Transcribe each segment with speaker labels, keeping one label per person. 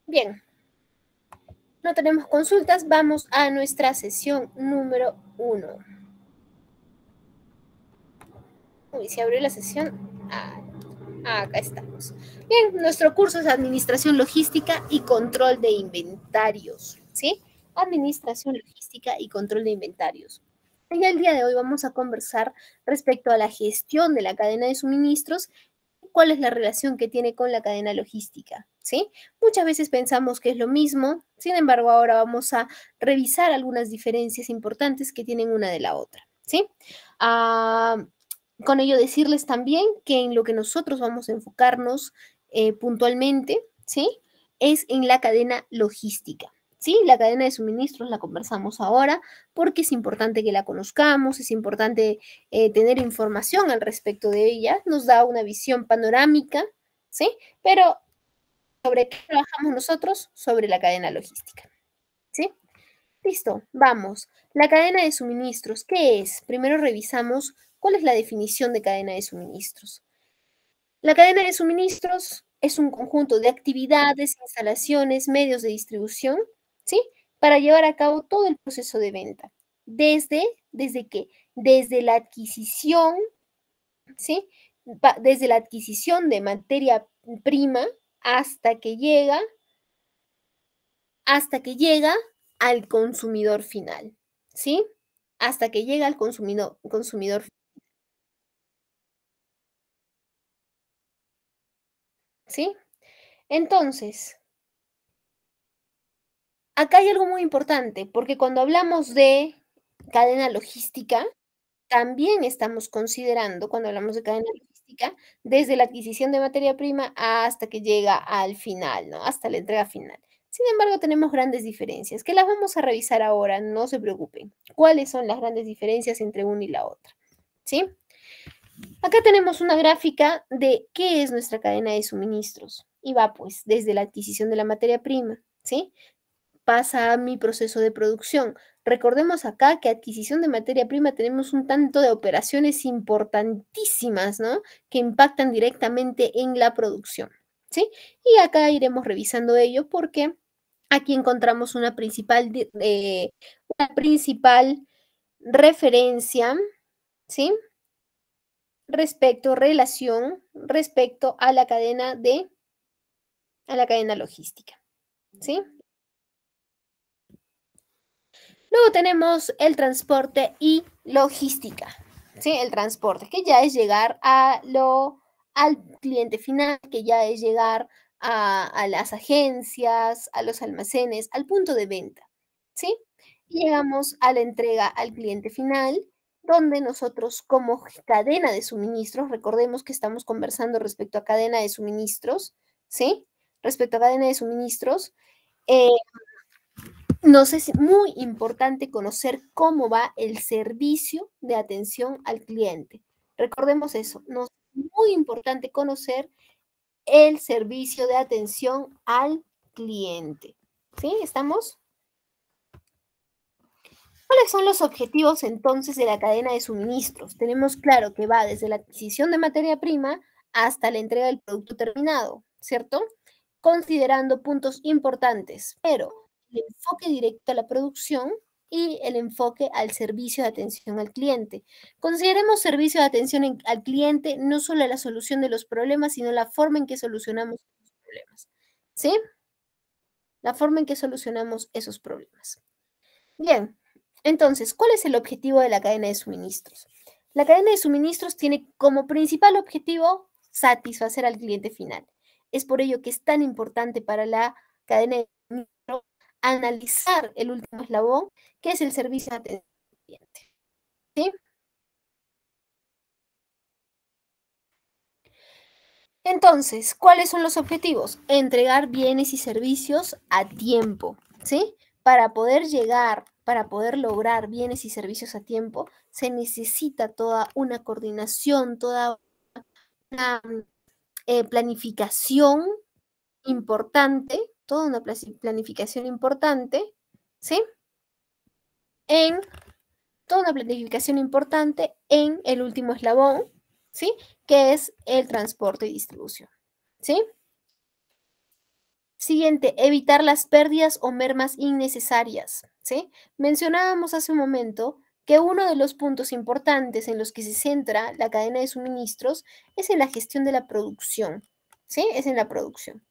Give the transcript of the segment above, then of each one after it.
Speaker 1: Bien, no tenemos consultas, vamos a nuestra sesión número 1. Uy, se abrió la sesión. Acá estamos. Bien, nuestro curso es Administración Logística y Control de Inventarios, ¿sí? Administración Logística y Control de Inventarios. Y el día de hoy vamos a conversar respecto a la gestión de la cadena de suministros, cuál es la relación que tiene con la cadena logística, ¿sí? Muchas veces pensamos que es lo mismo, sin embargo, ahora vamos a revisar algunas diferencias importantes que tienen una de la otra, ¿sí? Con ello decirles también que en lo que nosotros vamos a enfocarnos puntualmente, ¿sí? Es en la cadena logística. Sí, la cadena de suministros la conversamos ahora porque es importante que la conozcamos, es importante tener información al respecto de ella, nos da una visión panorámica, ¿sí? Pero ¿sobre qué trabajamos nosotros? Sobre la cadena logística, ¿sí? Listo, vamos. La cadena de suministros, ¿qué es? Primero revisamos cuál es la definición de cadena de suministros. La cadena de suministros es un conjunto de actividades, instalaciones, medios de distribución, ¿sí? Para llevar a cabo todo el proceso de venta. ¿Desde qué? Desde la adquisición, ¿sí? Desde la adquisición de materia prima hasta que llega al consumidor final, ¿sí? Hasta que llega al consumidor, ¿sí? Entonces, acá hay algo muy importante, porque cuando hablamos de cadena logística, también estamos considerando, cuando hablamos de cadena logística, desde la adquisición de materia prima hasta que llega al final, ¿no? Hasta la entrega final. Sin embargo, tenemos grandes diferencias, que las vamos a revisar ahora, no se preocupen. ¿Cuáles son las grandes diferencias entre una y la otra? ¿Sí? Acá tenemos una gráfica de qué es nuestra cadena de suministros. Y va pues desde la adquisición de la materia prima, ¿sí? Pasa a mi proceso de producción. Recordemos acá que adquisición de materia prima tenemos un tanto de operaciones importantísimas, ¿no? Que impactan directamente en la producción, ¿sí? Y acá iremos revisando ello porque aquí encontramos una principal referencia, ¿sí? Respecto a a la cadena logística, ¿sí? Luego tenemos el transporte y logística, ¿sí? El transporte, que ya es llegar al cliente final, que ya es llegar a las agencias, a los almacenes, al punto de venta, ¿sí? Y llegamos a la entrega al cliente final, donde nosotros como cadena de suministros, recordemos que estamos conversando respecto a cadena de suministros, ¿sí? Respecto a cadena de suministros, eh, nos es muy importante conocer cómo va el servicio de atención al cliente. Recordemos eso, nos es muy importante conocer el servicio de atención al cliente. ¿Sí? ¿Estamos? ¿Cuáles son los objetivos entonces de la cadena de suministros? Tenemos claro que va desde la adquisición de materia prima hasta la entrega del producto terminado, ¿cierto? Considerando puntos importantes, pero el enfoque directo a la producción y el enfoque al servicio de atención al cliente. Consideremos servicio de atención al cliente no solo la solución de los problemas, sino la forma en que solucionamos los problemas. ¿Sí? La forma en que solucionamos esos problemas. Bien, entonces, ¿cuál es el objetivo de la cadena de suministros? La cadena de suministros tiene como principal objetivo satisfacer al cliente final. Es por ello que es tan importante para la cadena de suministros analizar el último eslabón, que es el servicio de atención al cliente. ¿Sí? Entonces, ¿cuáles son los objetivos? Entregar bienes y servicios a tiempo, ¿sí? Para poder lograr bienes y servicios a tiempo, se necesita toda una coordinación, toda una planificación importante, toda una planificación importante, ¿sí? En toda una planificación importante en el último eslabón, ¿sí? Que es el transporte y distribución, ¿sí? Siguiente, evitar las pérdidas o mermas innecesarias, ¿sí? Mencionábamos hace un momento que uno de los puntos importantes en los que se centra la cadena de suministros es en la gestión de la producción, ¿sí? Es en la producción.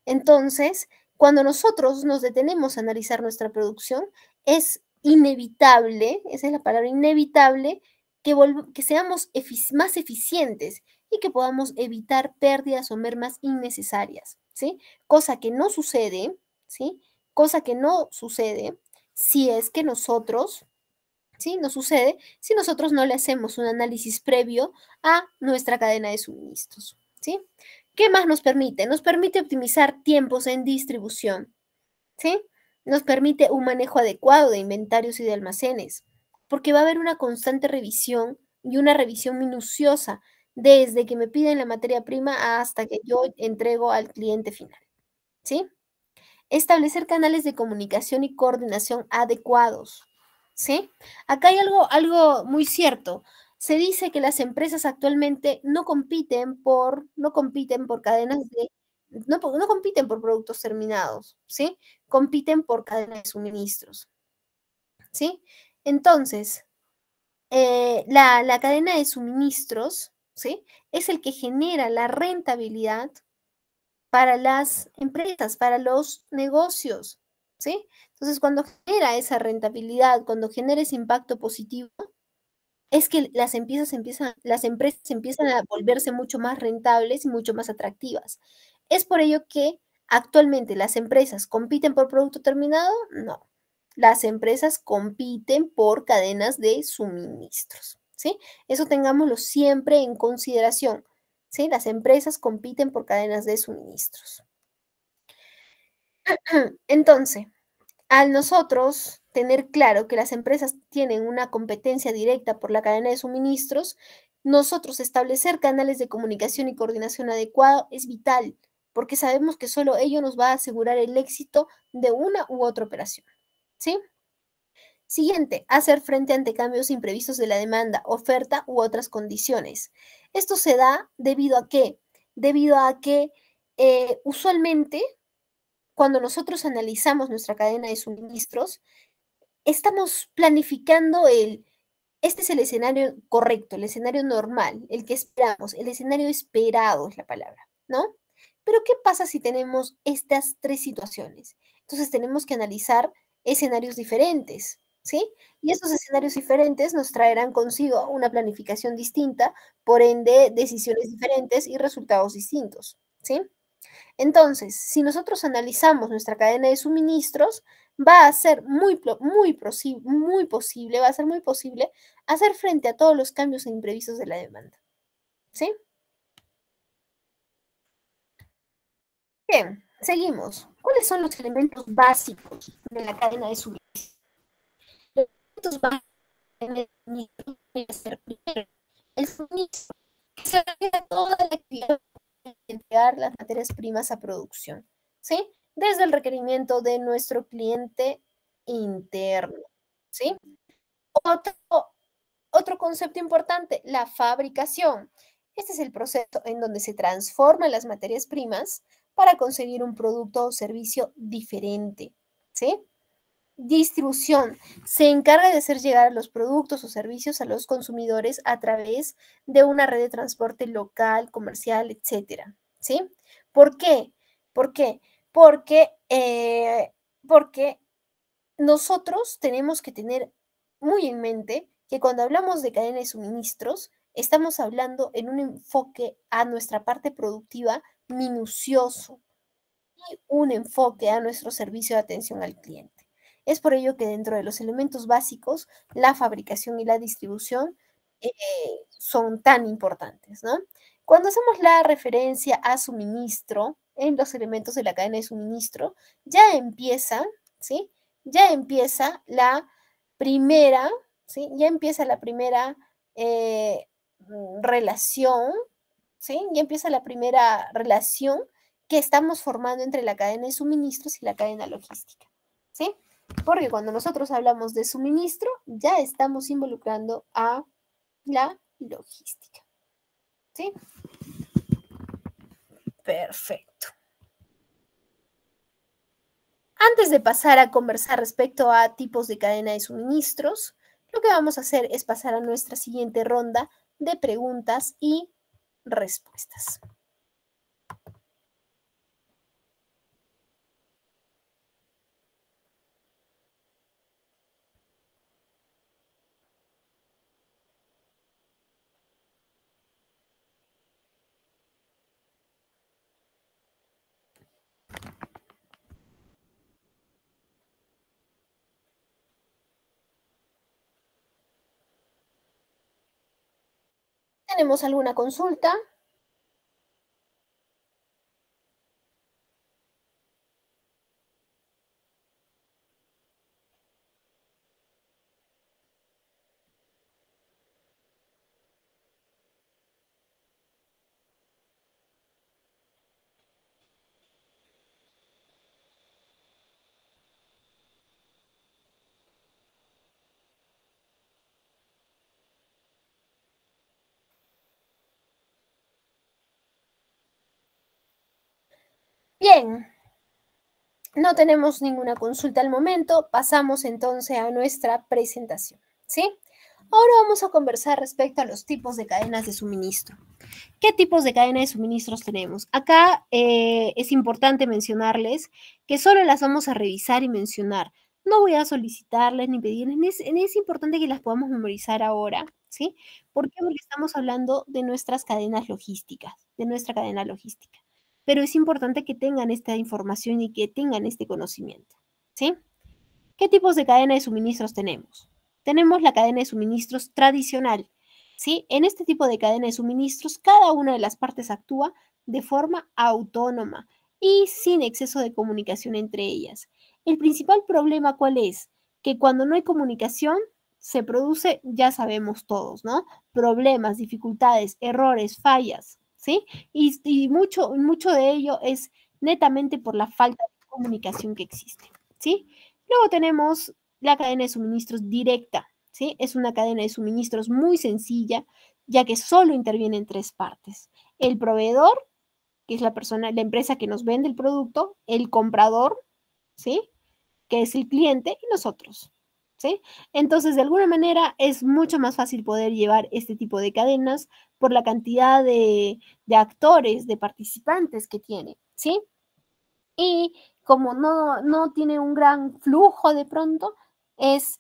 Speaker 1: Entonces, cuando nosotros nos detenemos a analizar nuestra producción, es inevitable, esa es la palabra, inevitable, que seamos más eficientes y que podamos evitar pérdidas o mermas innecesarias, ¿sí? Cosa que no sucede, ¿sí? Cosa que no sucede si es que nosotros, ¿sí? No sucede si nosotros no le hacemos un análisis previo a nuestra cadena de suministros, ¿sí? ¿Qué más nos permite? Nos permite optimizar tiempos en distribución, ¿sí? Nos permite un manejo adecuado de inventarios y de almacenes, porque va a haber una constante revisión y una revisión minuciosa desde que me piden la materia prima hasta que yo entrego al cliente final, ¿sí? Establecer canales de comunicación y coordinación adecuados, ¿sí? Acá hay algo muy cierto. Se dice que las empresas actualmente no compiten por cadenas no compiten por productos terminados, ¿sí? Compiten por cadena de suministros, ¿sí? Entonces, la cadena de suministros, ¿sí? Es el que genera la rentabilidad para las empresas, para los negocios, ¿sí? Entonces, cuando genera esa rentabilidad, cuando genera ese impacto positivo, es que las empresas empiezan a volverse mucho más rentables y mucho más atractivas. ¿Es por ello que actualmente las empresas compiten por producto terminado? No. Las empresas compiten por cadenas de suministros, ¿sí? Eso tengámoslo siempre en consideración, ¿sí? Las empresas compiten por cadenas de suministros. Entonces, al nosotros tener claro que las empresas tienen una competencia directa por la cadena de suministros, nosotros establecer canales de comunicación y coordinación adecuado es vital, porque sabemos que solo ello nos va a asegurar el éxito de una u otra operación, ¿sí? Siguiente, hacer frente ante cambios imprevistos de la demanda, oferta u otras condiciones. Esto se da debido a que usualmente cuando nosotros analizamos nuestra cadena de suministros, estamos planificando este es el escenario correcto, el escenario normal, el que esperamos, el escenario esperado es la palabra, ¿no? Pero ¿qué pasa si tenemos estas tres situaciones? Entonces tenemos que analizar escenarios diferentes, ¿sí? Y estos escenarios diferentes nos traerán consigo una planificación distinta, por ende, decisiones diferentes y resultados distintos, ¿sí? Entonces, si nosotros analizamos nuestra cadena de suministros, va a ser muy posible, va a ser muy posible hacer frente a todos los cambios e imprevistos de la demanda. ¿Sí? Bien, seguimos. ¿Cuáles son los elementos básicos de la cadena de suministros? Los elementos básicos de la cadena de suministros deben ser primero el suministro, que se refiere a toda la actividad de entregar las materias primas a producción, ¿sí? Desde el requerimiento de nuestro cliente interno, ¿sí? Otro, otro concepto importante, la fabricación. Este es el proceso en donde se transforman las materias primas para conseguir un producto o servicio diferente, ¿sí? Distribución. Se encarga de hacer llegar los productos o servicios a los consumidores a través de una red de transporte local, comercial, etcétera, ¿sí? ¿Por qué? ¿Por qué? Porque, porque nosotros tenemos que tener muy en mente que cuando hablamos de cadena de suministros, estamos hablando en un enfoque a nuestra parte productiva minucioso y un enfoque a nuestro servicio de atención al cliente. Es por ello que dentro de los elementos básicos, la fabricación y la distribución eh, son tan importantes, ¿no? Cuando hacemos la referencia a suministro en los elementos de la cadena de suministro, ya empieza, ¿sí? Ya empieza la primera, ¿sí? Ya empieza la primera relación, ¿sí? Ya empieza la primera relación que estamos formando entre la cadena de suministros y la cadena logística, ¿sí? Porque cuando nosotros hablamos de suministro, ya estamos involucrando a la logística, ¿sí? Perfecto. Antes de pasar a conversar respecto a tipos de cadena de suministros, lo que vamos a hacer es pasar a nuestra siguiente ronda de preguntas y respuestas. ¿Tenemos alguna consulta? Bien, no tenemos ninguna consulta al momento. Pasamos entonces a nuestra presentación, ¿sí? Ahora vamos a conversar respecto a los tipos de cadenas de suministro. ¿Qué tipos de cadena de suministros tenemos? Acá es importante mencionarles que solo las vamos a revisar y mencionar. No voy a solicitarles ni pedirles, es importante que las podamos memorizar ahora, ¿sí? ¿Por qué? Porque estamos hablando de nuestras cadenas logísticas, de nuestra cadena logística. Pero es importante que tengan esta información y que tengan este conocimiento, ¿sí? ¿Qué tipos de cadena de suministros tenemos? Tenemos la cadena de suministros tradicional, ¿sí? En este tipo de cadena de suministros, cada una de las partes actúa de forma autónoma y sin exceso de comunicación entre ellas. El principal problema, ¿cuál es? Que cuando no hay comunicación, se produce, ya sabemos todos, ¿no? Problemas, dificultades, errores, fallas, ¿sí? Y mucho de ello es netamente por la falta de comunicación que existe, ¿sí? Luego tenemos la cadena de suministros directa, ¿sí? Es una cadena de suministros muy sencilla, ya que solo interviene en tres partes. El proveedor, que es la persona, la empresa que nos vende el producto, el comprador, ¿sí? Que es el cliente, y nosotros, ¿sí? Entonces, de alguna manera, es mucho más fácil poder llevar este tipo de cadenas por la cantidad de actores, de participantes que tiene, ¿sí? Y como no tiene un gran flujo de pronto, es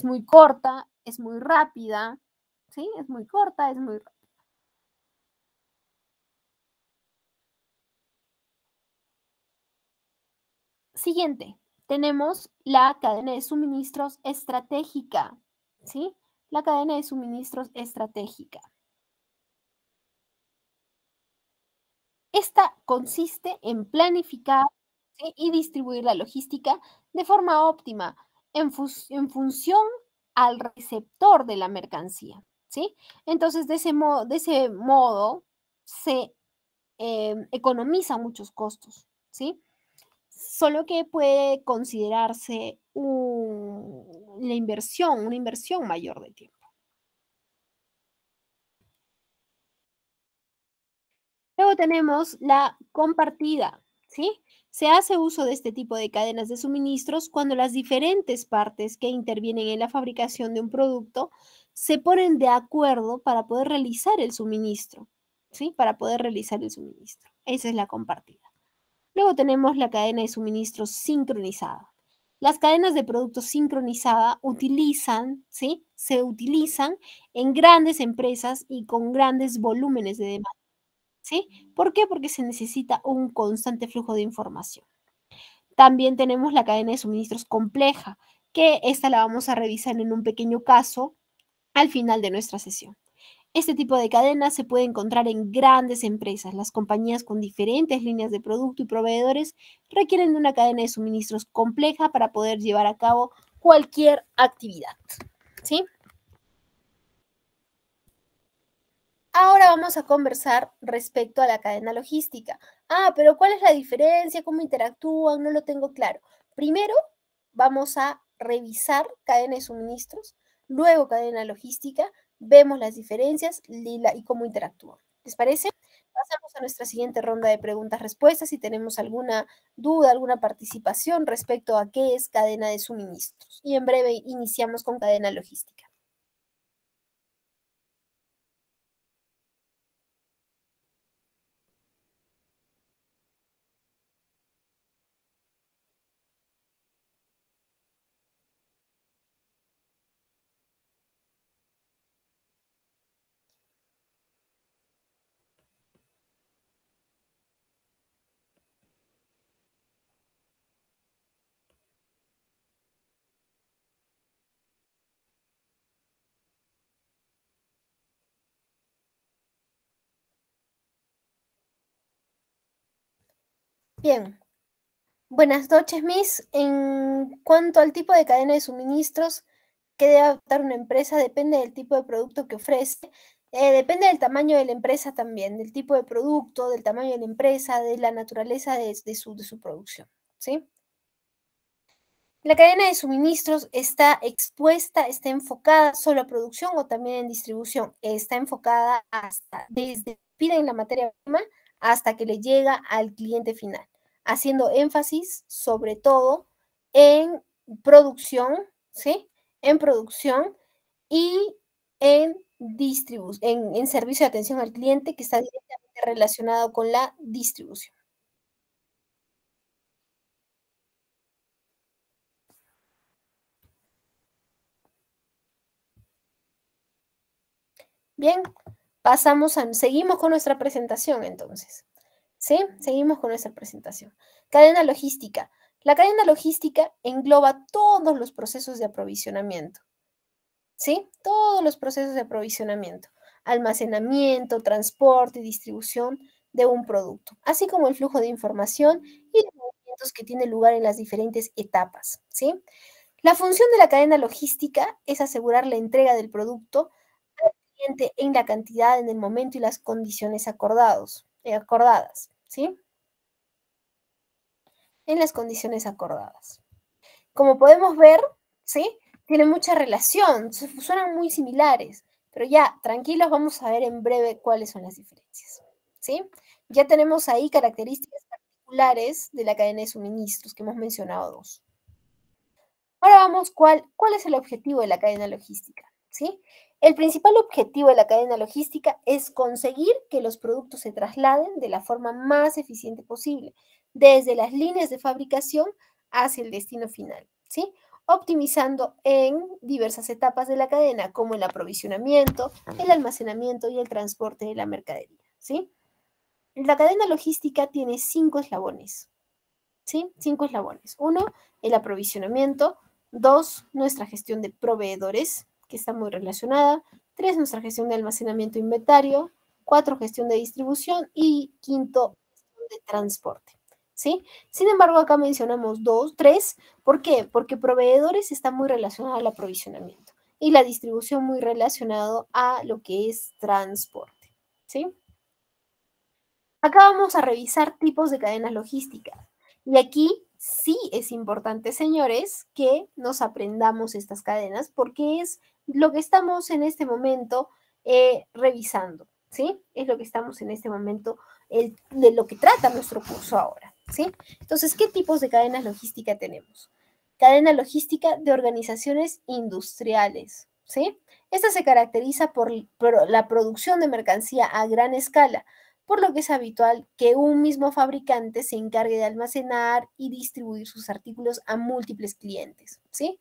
Speaker 1: muy corta, es muy rápida, ¿sí? Es muy corta, es muy rápida. Siguiente, tenemos la cadena de suministros estratégica, ¿sí? La cadena de suministros estratégica. Esta consiste en planificar, ¿sí? Y distribuir la logística de forma óptima en función al receptor de la mercancía, ¿sí? Entonces, de ese modo se economiza muchos costos, ¿sí? Solo que puede considerarse una inversión mayor de tiempo. Luego tenemos la compartida, ¿sí? Se hace uso de este tipo de cadenas de suministros cuando las diferentes partes que intervienen en la fabricación de un producto se ponen de acuerdo para poder realizar el suministro, ¿sí? Para poder realizar el suministro. Esa es la compartida. Luego tenemos la cadena de suministros sincronizada. Las cadenas de productos sincronizada utilizan, ¿sí? Se utilizan en grandes empresas y con grandes volúmenes de demanda. ¿Sí? ¿Por qué? Porque se necesita un constante flujo de información. También tenemos la cadena de suministros compleja, que esta la vamos a revisar en un pequeño caso al final de nuestra sesión. Este tipo de cadena se puede encontrar en grandes empresas. Las compañías con diferentes líneas de producto y proveedores requieren de una cadena de suministros compleja para poder llevar a cabo cualquier actividad. ¿Sí? Ahora vamos a conversar respecto a la cadena logística. Ah, pero ¿cuál es la diferencia? ¿Cómo interactúan? No lo tengo claro. Primero vamos a revisar cadena de suministros, luego cadena logística, vemos las diferencias y cómo interactúan. ¿Les parece? Pasamos a nuestra siguiente ronda de preguntas-respuestas. Si tenemos alguna duda, alguna participación respecto a qué es cadena de suministros. Y en breve iniciamos con cadena logística. Bien, buenas noches, Miss. En cuanto al tipo de cadena de suministros que debe adoptar una empresa, depende del tipo de producto que ofrece, depende del tamaño de la empresa también, del tipo de producto, del tamaño de la empresa, de la naturaleza de su producción, ¿sí? La cadena de suministros está expuesta, está enfocada solo a producción o también en distribución. Está enfocada hasta desde que piden la materia prima hasta que le llega al cliente final, haciendo énfasis sobre todo en producción, ¿sí? En producción y en servicio de atención al cliente que está directamente relacionado con la distribución. Bien, seguimos con nuestra presentación entonces. ¿Sí? Seguimos con nuestra presentación. Cadena logística. La cadena logística engloba todos los procesos de aprovisionamiento. ¿Sí? Todos los procesos de aprovisionamiento, almacenamiento, transporte y distribución de un producto, así como el flujo de información y los movimientos que tienen lugar en las diferentes etapas. ¿Sí? La función de la cadena logística es asegurar la entrega del producto al cliente en la cantidad, en el momento y las condiciones acordadas, ¿sí? En las condiciones acordadas. Como podemos ver, ¿sí? Tiene mucha relación, suenan muy similares, pero ya, tranquilos, vamos a ver en breve cuáles son las diferencias, ¿sí? Ya tenemos ahí características particulares de la cadena de suministros, que hemos mencionado dos. Ahora vamos, ¿cuál es el objetivo de la cadena logística? ¿Sí? El principal objetivo de la cadena logística es conseguir que los productos se trasladen de la forma más eficiente posible, desde las líneas de fabricación hacia el destino final, ¿sí? Optimizando en diversas etapas de la cadena, como el aprovisionamiento, el almacenamiento y el transporte de la mercadería, ¿sí? La cadena logística tiene 5 eslabones, ¿sí? 5 eslabones. Uno, el aprovisionamiento. Dos, nuestra gestión de proveedores, que está muy relacionada. Tres, nuestra gestión de almacenamiento e inventario. Cuatro, gestión de distribución. Y quinto, gestión de transporte. ¿Sí? Sin embargo, acá mencionamos tres. ¿Por qué? Porque proveedores está muy relacionado al aprovisionamiento y la distribución muy relacionado a lo que es transporte. ¿Sí? Acá vamos a revisar tipos de cadenas logísticas. Y aquí sí es importante, señores, que nos aprendamos estas cadenas porque es lo que estamos en este momento revisando, ¿sí? Es lo que estamos en este momento, de lo que trata nuestro curso ahora, ¿sí? Entonces, ¿qué tipos de cadenas logísticas tenemos? Cadena logística de organizaciones industriales, ¿sí? Esta se caracteriza por la producción de mercancía a gran escala, por lo que es habitual que un mismo fabricante se encargue de almacenar y distribuir sus artículos a múltiples clientes, ¿sí?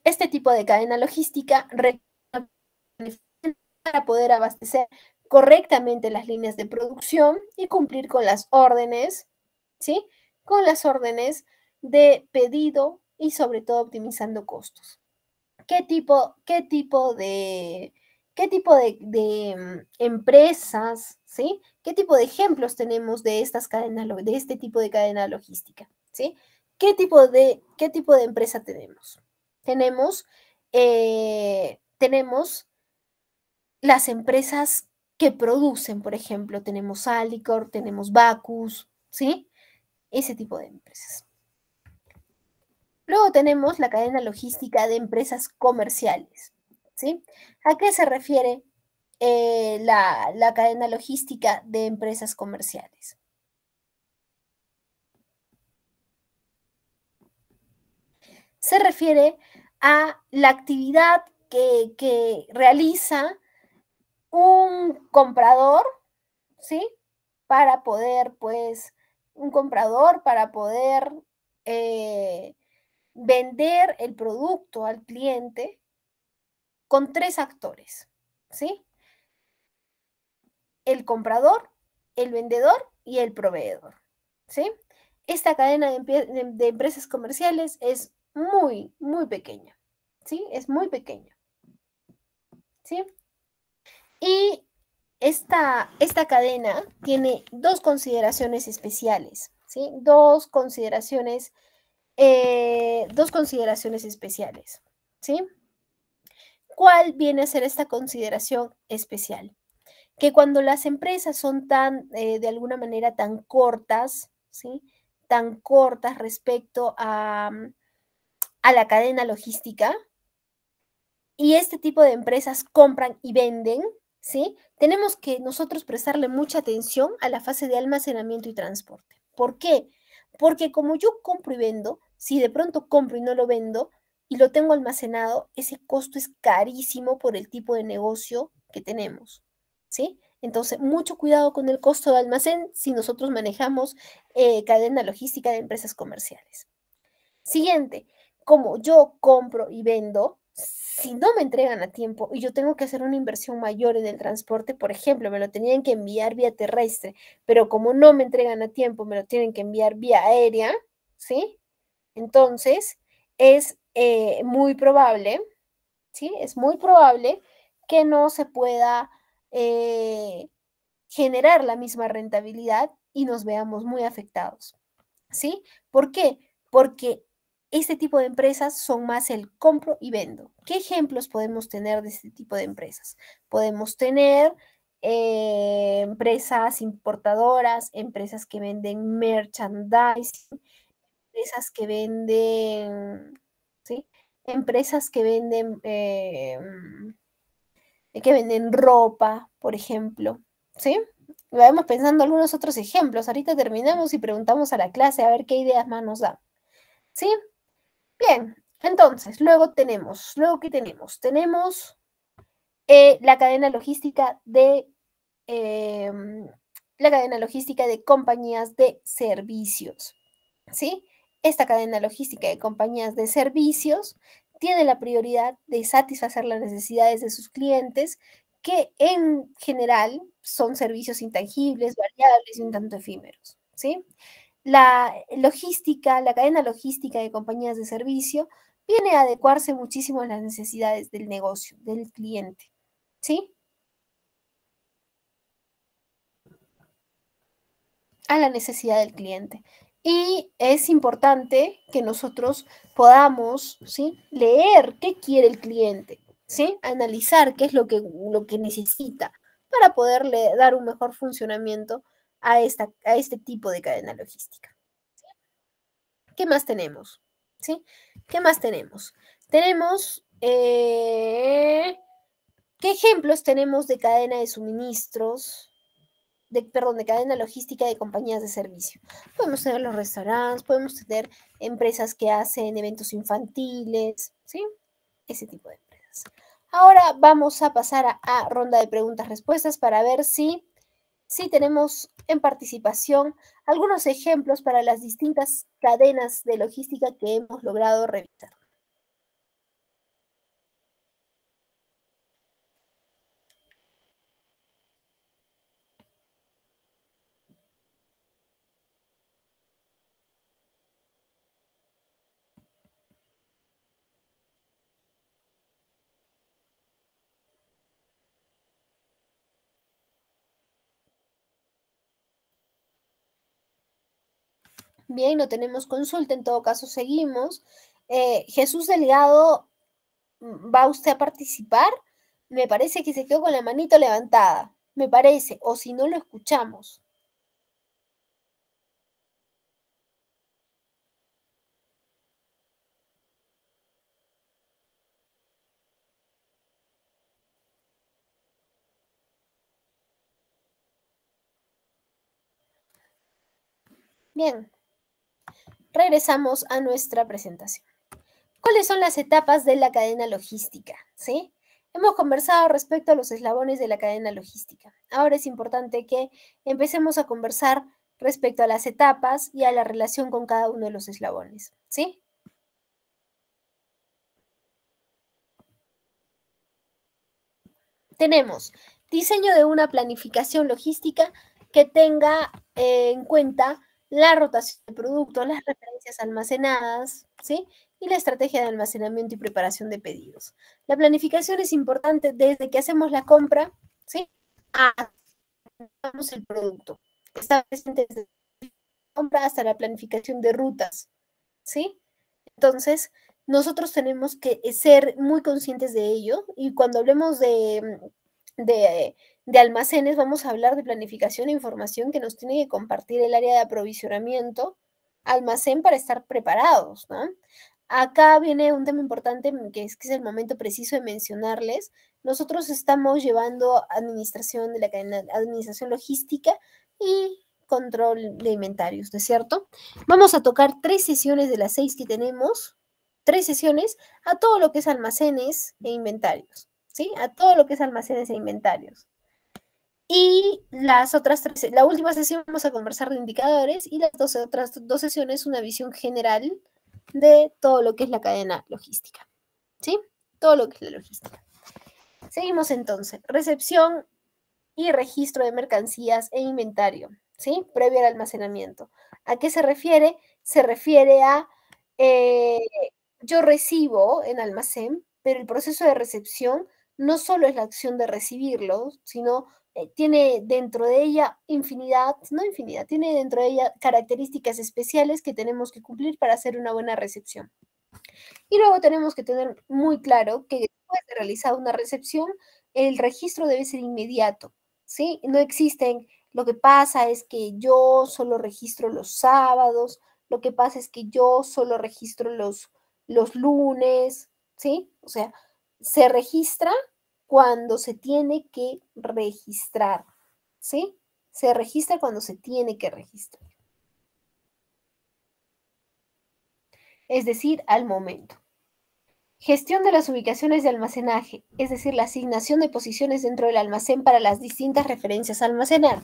Speaker 1: Este tipo de cadena logística requiere para poder abastecer correctamente las líneas de producción y cumplir con las órdenes, ¿sí? Con las órdenes de pedido y sobre todo optimizando costos. ¿Qué tipo de empresas, ¿sí? ¿Qué tipo de ejemplos tenemos de estas cadenas, de este tipo de cadena logística, ¿sí? ¿Qué tipo de empresa tenemos? Tenemos las empresas que producen, por ejemplo, tenemos Alicor, tenemos Bacus, ¿sí? Ese tipo de empresas. Luego tenemos la cadena logística de empresas comerciales, ¿sí? ¿A qué se refiere la cadena logística de empresas comerciales? Se refiere a la actividad que realiza un comprador, ¿sí? Para poder, pues, un comprador para poder vender el producto al cliente con tres actores, ¿sí? El comprador, el vendedor y el proveedor, ¿sí? Esta cadena de empresas comerciales es muy, muy pequeña, ¿sí? Es muy pequeña, ¿sí? Y esta cadena tiene dos consideraciones especiales, ¿sí? Dos consideraciones especiales, ¿sí? ¿Cuál viene a ser esta consideración especial? Que cuando las empresas son de alguna manera, tan cortas, ¿sí? Tan cortas respecto a la cadena logística, y este tipo de empresas compran y venden, ¿sí? Tenemos que nosotros prestarle mucha atención a la fase de almacenamiento y transporte. ¿Por qué? Porque como yo compro y vendo, si de pronto compro y no lo vendo y lo tengo almacenado, ese costo es carísimo por el tipo de negocio que tenemos, ¿sí? Entonces, mucho cuidado con el costo de almacén si nosotros manejamos cadena logística de empresas comerciales. Siguiente, como yo compro y vendo, si no me entregan a tiempo y yo tengo que hacer una inversión mayor en el transporte, por ejemplo, me lo tenían que enviar vía terrestre, pero como no me entregan a tiempo, me lo tienen que enviar vía aérea, ¿sí? Entonces, es muy probable, ¿sí? Es muy probable que no se pueda eh, generar la misma rentabilidad y nos veamos muy afectados. ¿Sí? ¿Por qué? Porque este tipo de empresas son más el compro y vendo. ¿Qué ejemplos podemos tener de este tipo de empresas? Podemos tener empresas importadoras, empresas que venden merchandising, empresas ¿sí? Empresas que venden ropa, por ejemplo, ¿sí? Vamos pensando algunos otros ejemplos. Ahorita terminamos y preguntamos a la clase a ver qué ideas más nos dan. ¿Sí? Bien. Entonces, luego ¿qué tenemos? Tenemos la cadena logística la cadena logística de compañías de servicios. ¿Sí? Esta cadena logística de compañías de servicios tiene la prioridad de satisfacer las necesidades de sus clientes, que en general son servicios intangibles, variables y un tanto efímeros, ¿sí? La cadena logística de compañías de servicio viene a adecuarse muchísimo a las necesidades del negocio, del cliente, ¿sí? A la necesidad del cliente. Y es importante que nosotros podamos, ¿sí? Leer qué quiere el cliente, ¿sí? Analizar qué es lo que necesita para poderle dar un mejor funcionamiento a este tipo de cadena logística. ¿Qué más tenemos? ¿Sí? ¿Qué más tenemos? Tenemos, ¿qué ejemplos tenemos de cadena de suministros? De cadena logística de compañías de servicio. Podemos tener los restaurantes, podemos tener empresas que hacen eventos infantiles, ¿sí? Ese tipo de empresas. Ahora vamos a pasar a ronda de preguntas-respuestas para ver si tenemos en participación algunos ejemplos para las distintas cadenas de logística que hemos logrado revisar. Bien, no tenemos consulta, en todo caso seguimos. Jesús Delgado, ¿va usted a participar? Me parece que se quedó con la manito levantada, me parece, o si no lo escuchamos. Bien, regresamos a nuestra presentación. ¿Cuáles son las etapas de la cadena logística? ¿Sí? Hemos conversado respecto a los eslabones de la cadena logística. Ahora es importante que empecemos a conversar respecto a las etapas y a la relación con cada uno de los eslabones. ¿Sí? Tenemos diseño de una planificación logística que tenga en cuenta la rotación de productos, las referencias almacenadas, ¿sí? Y la estrategia de almacenamiento y preparación de pedidos. La planificación es importante desde que hacemos la compra, ¿sí? Hasta el producto. Está presente desde la compra hasta la planificación de rutas, ¿sí? Entonces, nosotros tenemos que ser muy conscientes de ello y cuando hablemos de almacenes, vamos a hablar de planificación e información que nos tiene que compartir el área de aprovisionamiento, almacén para estar preparados, ¿no? Acá viene un tema importante que es el momento preciso de mencionarles. Nosotros estamos llevando administración de la cadena, administración logística y control de inventarios, ¿no es cierto? Vamos a tocar 3 sesiones de las 6 que tenemos, 3 sesiones a todo lo que es almacenes e inventarios, ¿sí? A todo lo que es almacenes e inventarios. Y las otras 3, la última sesión vamos a conversar de indicadores y las otras 2 sesiones una visión general de todo lo que es la cadena logística, ¿sí? Todo lo que es la logística. Seguimos entonces. Recepción y registro de mercancías e inventario, ¿sí? Previo al almacenamiento. ¿A qué se refiere? Se refiere a eh, yo recibo en almacén, pero el proceso de recepción no solo es la acción de recibirlo, sino tiene dentro de ella infinidad, no infinidad, tiene dentro de ella características especiales que tenemos que cumplir para hacer una buena recepción. Y luego tenemos que tener muy claro que después de realizar una recepción, el registro debe ser inmediato, ¿sí? No existen, lo que pasa es que yo solo registro los sábados, lo que pasa es que yo solo registro los lunes, ¿sí? O sea, se registra cuando se tiene que registrar, ¿sí? Se registra cuando se tiene que registrar, es decir, al momento. Gestión de las ubicaciones de almacenaje, es decir, la asignación de posiciones dentro del almacén para las distintas referencias a almacenar.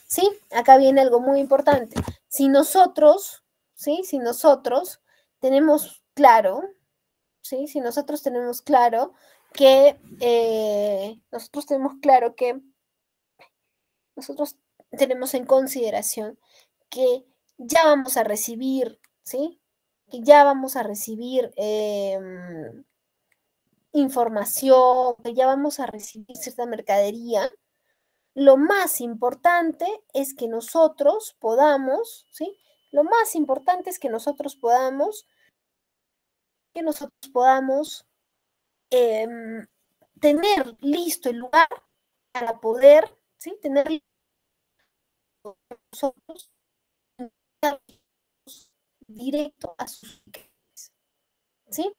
Speaker 1: ¿Sí? Acá viene algo muy importante. Si nosotros, ¿sí? Si nosotros tenemos claro, ¿sí? Si nosotros tenemos claro que, nosotros tenemos en consideración que ya vamos a recibir, ¿sí? Que ya vamos a recibir información, que ya vamos a recibir cierta mercadería, lo más importante es que nosotros podamos, ¿sí? Lo más importante es que nosotros podamos tener listo el lugar para poder, ¿sí? Tener nosotros directo a sus clientes, ¿sí?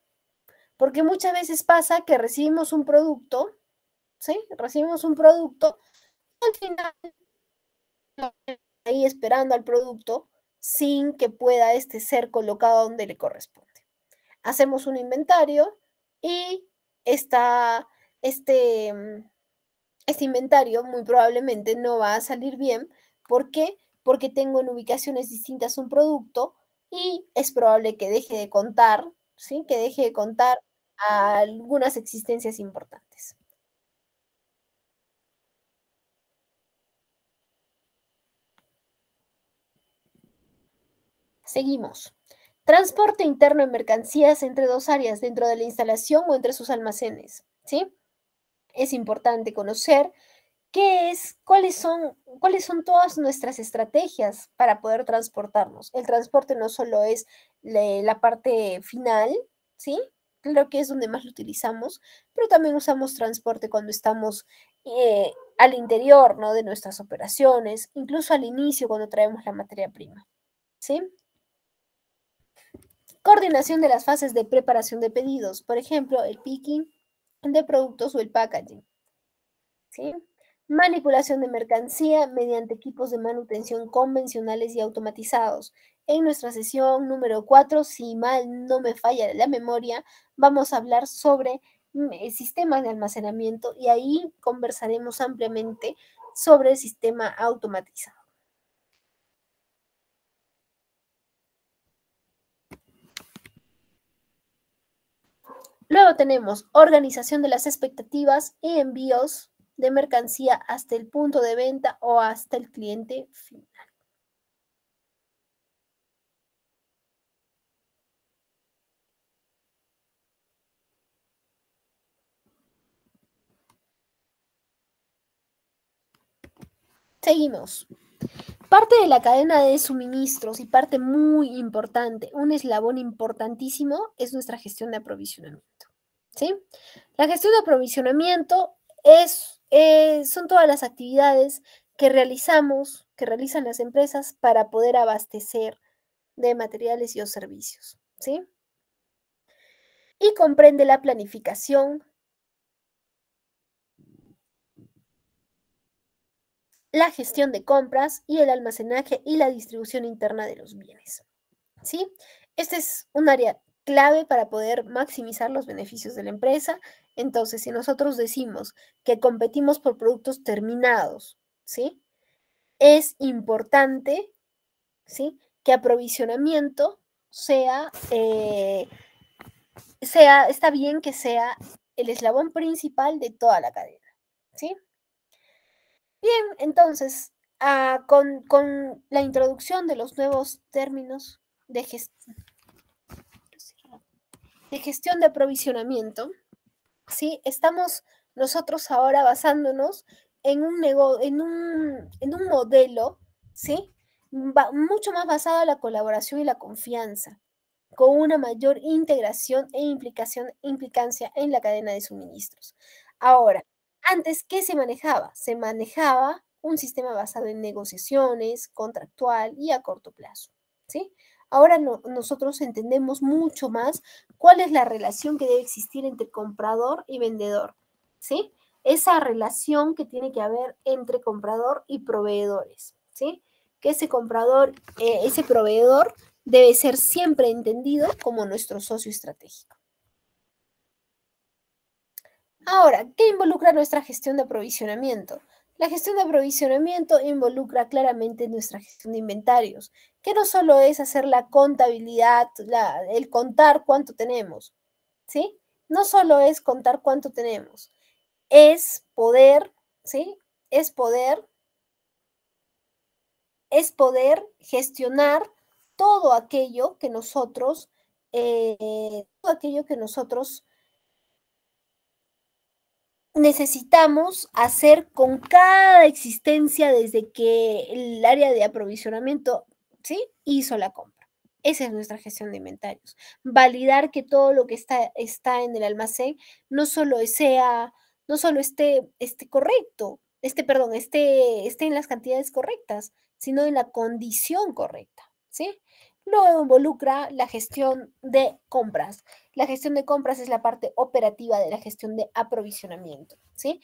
Speaker 1: Porque muchas veces pasa que recibimos un producto, ¿sí? Recibimos un producto y al final ahí esperando al producto sin que pueda ser colocado donde le corresponde. Hacemos un inventario y esta, este, este inventario muy probablemente no va a salir bien. ¿Por qué? Porque tengo en ubicaciones distintas un producto y es probable que deje de contar, ¿sí? Que deje de contar a algunas existencias importantes. Seguimos. Transporte interno de mercancías entre dos áreas, dentro de la instalación o entre sus almacenes, ¿sí? Es importante conocer cuáles son todas nuestras estrategias para poder transportarnos. El transporte no solo es la parte final, ¿sí? Creo que es donde más lo utilizamos, pero también usamos transporte cuando estamos al interior, ¿no? De nuestras operaciones, incluso al inicio cuando traemos la materia prima, ¿sí? Coordinación de las fases de preparación de pedidos, por ejemplo, el picking de productos o el packaging, ¿sí? Manipulación de mercancía mediante equipos de manutención convencionales y automatizados. En nuestra sesión número 4, si mal no me falla la memoria, vamos a hablar sobre sistemas de almacenamiento y ahí conversaremos ampliamente sobre el sistema automatizado. Luego tenemos organización de las expectativas y envíos de mercancía hasta el punto de venta o hasta el cliente final. Seguimos. Parte de la cadena de suministros y parte muy importante, un eslabón importantísimo, es nuestra gestión de aprovisionamiento. ¿Sí? La gestión de aprovisionamiento son todas las actividades que que realizan las empresas para poder abastecer de materiales y o servicios. ¿Sí? Y comprende la planificación, la gestión de compras y el almacenaje y la distribución interna de los bienes. ¿Sí? Este es un área clave para poder maximizar los beneficios de la empresa. Entonces, si nosotros decimos que competimos por productos terminados, ¿sí? Es importante, ¿sí? Que aprovisionamiento está bien que sea el eslabón principal de toda la cadena, ¿sí? Bien, entonces, con la introducción de los nuevos términos de gestión, de aprovisionamiento, ¿sí? Estamos nosotros ahora basándonos en un modelo, ¿sí? Mucho más basado en la colaboración y la confianza, con una mayor integración e implicancia en la cadena de suministros. Ahora, antes, ¿qué se manejaba? Se manejaba un sistema basado en negociaciones, contractual y a corto plazo, ¿sí? Ahora nosotros entendemos mucho más cuál es la relación que debe existir entre comprador y vendedor, ¿sí? Esa relación que tiene que haber entre comprador y proveedores, ¿sí? Que ese proveedor debe ser siempre entendido como nuestro socio estratégico. Ahora, ¿qué involucra nuestra gestión de aprovisionamiento? La gestión de aprovisionamiento involucra claramente nuestra gestión de inventarios, que no solo es hacer la contabilidad, el contar cuánto tenemos, ¿sí? No solo es contar cuánto tenemos, es poder, ¿sí? Es poder, es poder gestionar todo aquello que nosotros, todo aquello que nosotros necesitamos hacer con cada existencia desde que el área de aprovisionamiento, ¿sí? Hizo la compra. Esa es nuestra gestión de inventarios. Validar que todo lo que está en el almacén no solo no solo esté correcto, perdón, esté en las cantidades correctas, sino en la condición correcta, ¿sí? Luego involucra la gestión de compras. La gestión de compras es la parte operativa de la gestión de aprovisionamiento, ¿sí?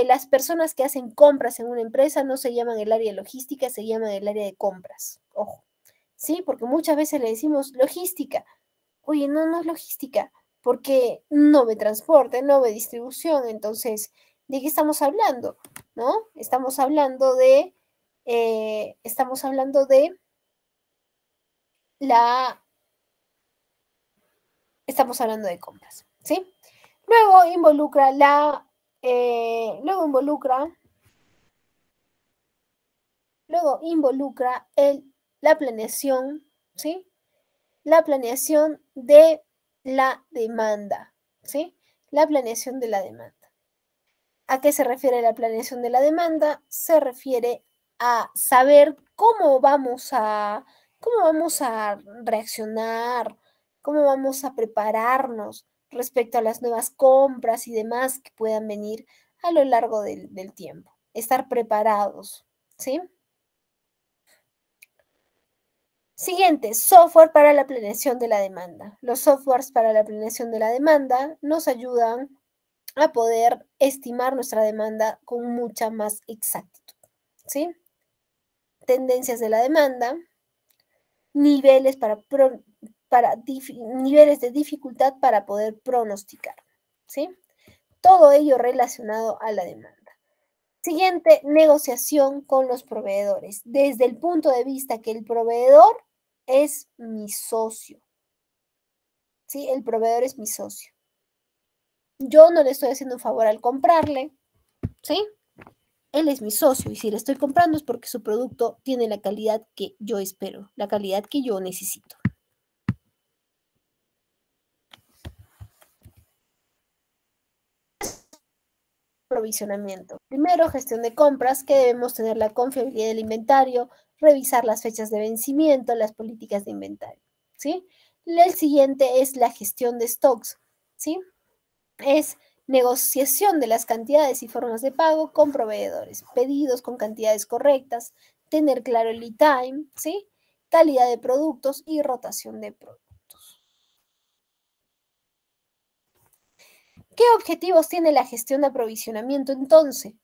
Speaker 1: Las personas que hacen compras en una empresa no se llaman el área de logística, se llaman el área de compras. Ojo, ¿sí? Porque muchas veces le decimos logística. Oye, no, no es logística, porque no ve transporte, no ve distribución. Entonces, ¿de qué estamos hablando? ¿No? Estamos hablando de la estamos hablando de compras, ¿sí? Luego involucra luego involucra la planeación, ¿sí? La planeación de la demanda, ¿sí? La planeación de la demanda. ¿A qué se refiere la planeación de la demanda? Se refiere a saber cómo vamos a reaccionar, cómo vamos a prepararnos respecto a las nuevas compras y demás que puedan venir a lo largo del tiempo. Estar preparados, ¿sí? Siguiente, software para la planeación de la demanda. Los softwares para la planeación de la demanda nos ayudan a poder estimar nuestra demanda con mucha más exactitud, ¿sí? Tendencias de la demanda, niveles, niveles de dificultad para poder pronosticar, ¿sí? Todo ello relacionado a la demanda. Siguiente, negociación con los proveedores, desde el punto de vista que el proveedor es mi socio, ¿sí? El proveedor es mi socio. Yo no le estoy haciendo un favor al comprarle, ¿sí? Él es mi socio y si le estoy comprando es porque su producto tiene la calidad que yo espero, la calidad que yo necesito. Provisionamiento. Primero, gestión de compras, que debemos tener la confiabilidad del inventario, revisar las fechas de vencimiento, las políticas de inventario, ¿sí? El siguiente es la gestión de stocks, ¿sí? Es negociación de las cantidades y formas de pago con proveedores, pedidos con cantidades correctas, tener claro el lead time, ¿sí? Calidad de productos y rotación de productos. ¿Qué objetivos tiene la gestión de aprovisionamiento entonces?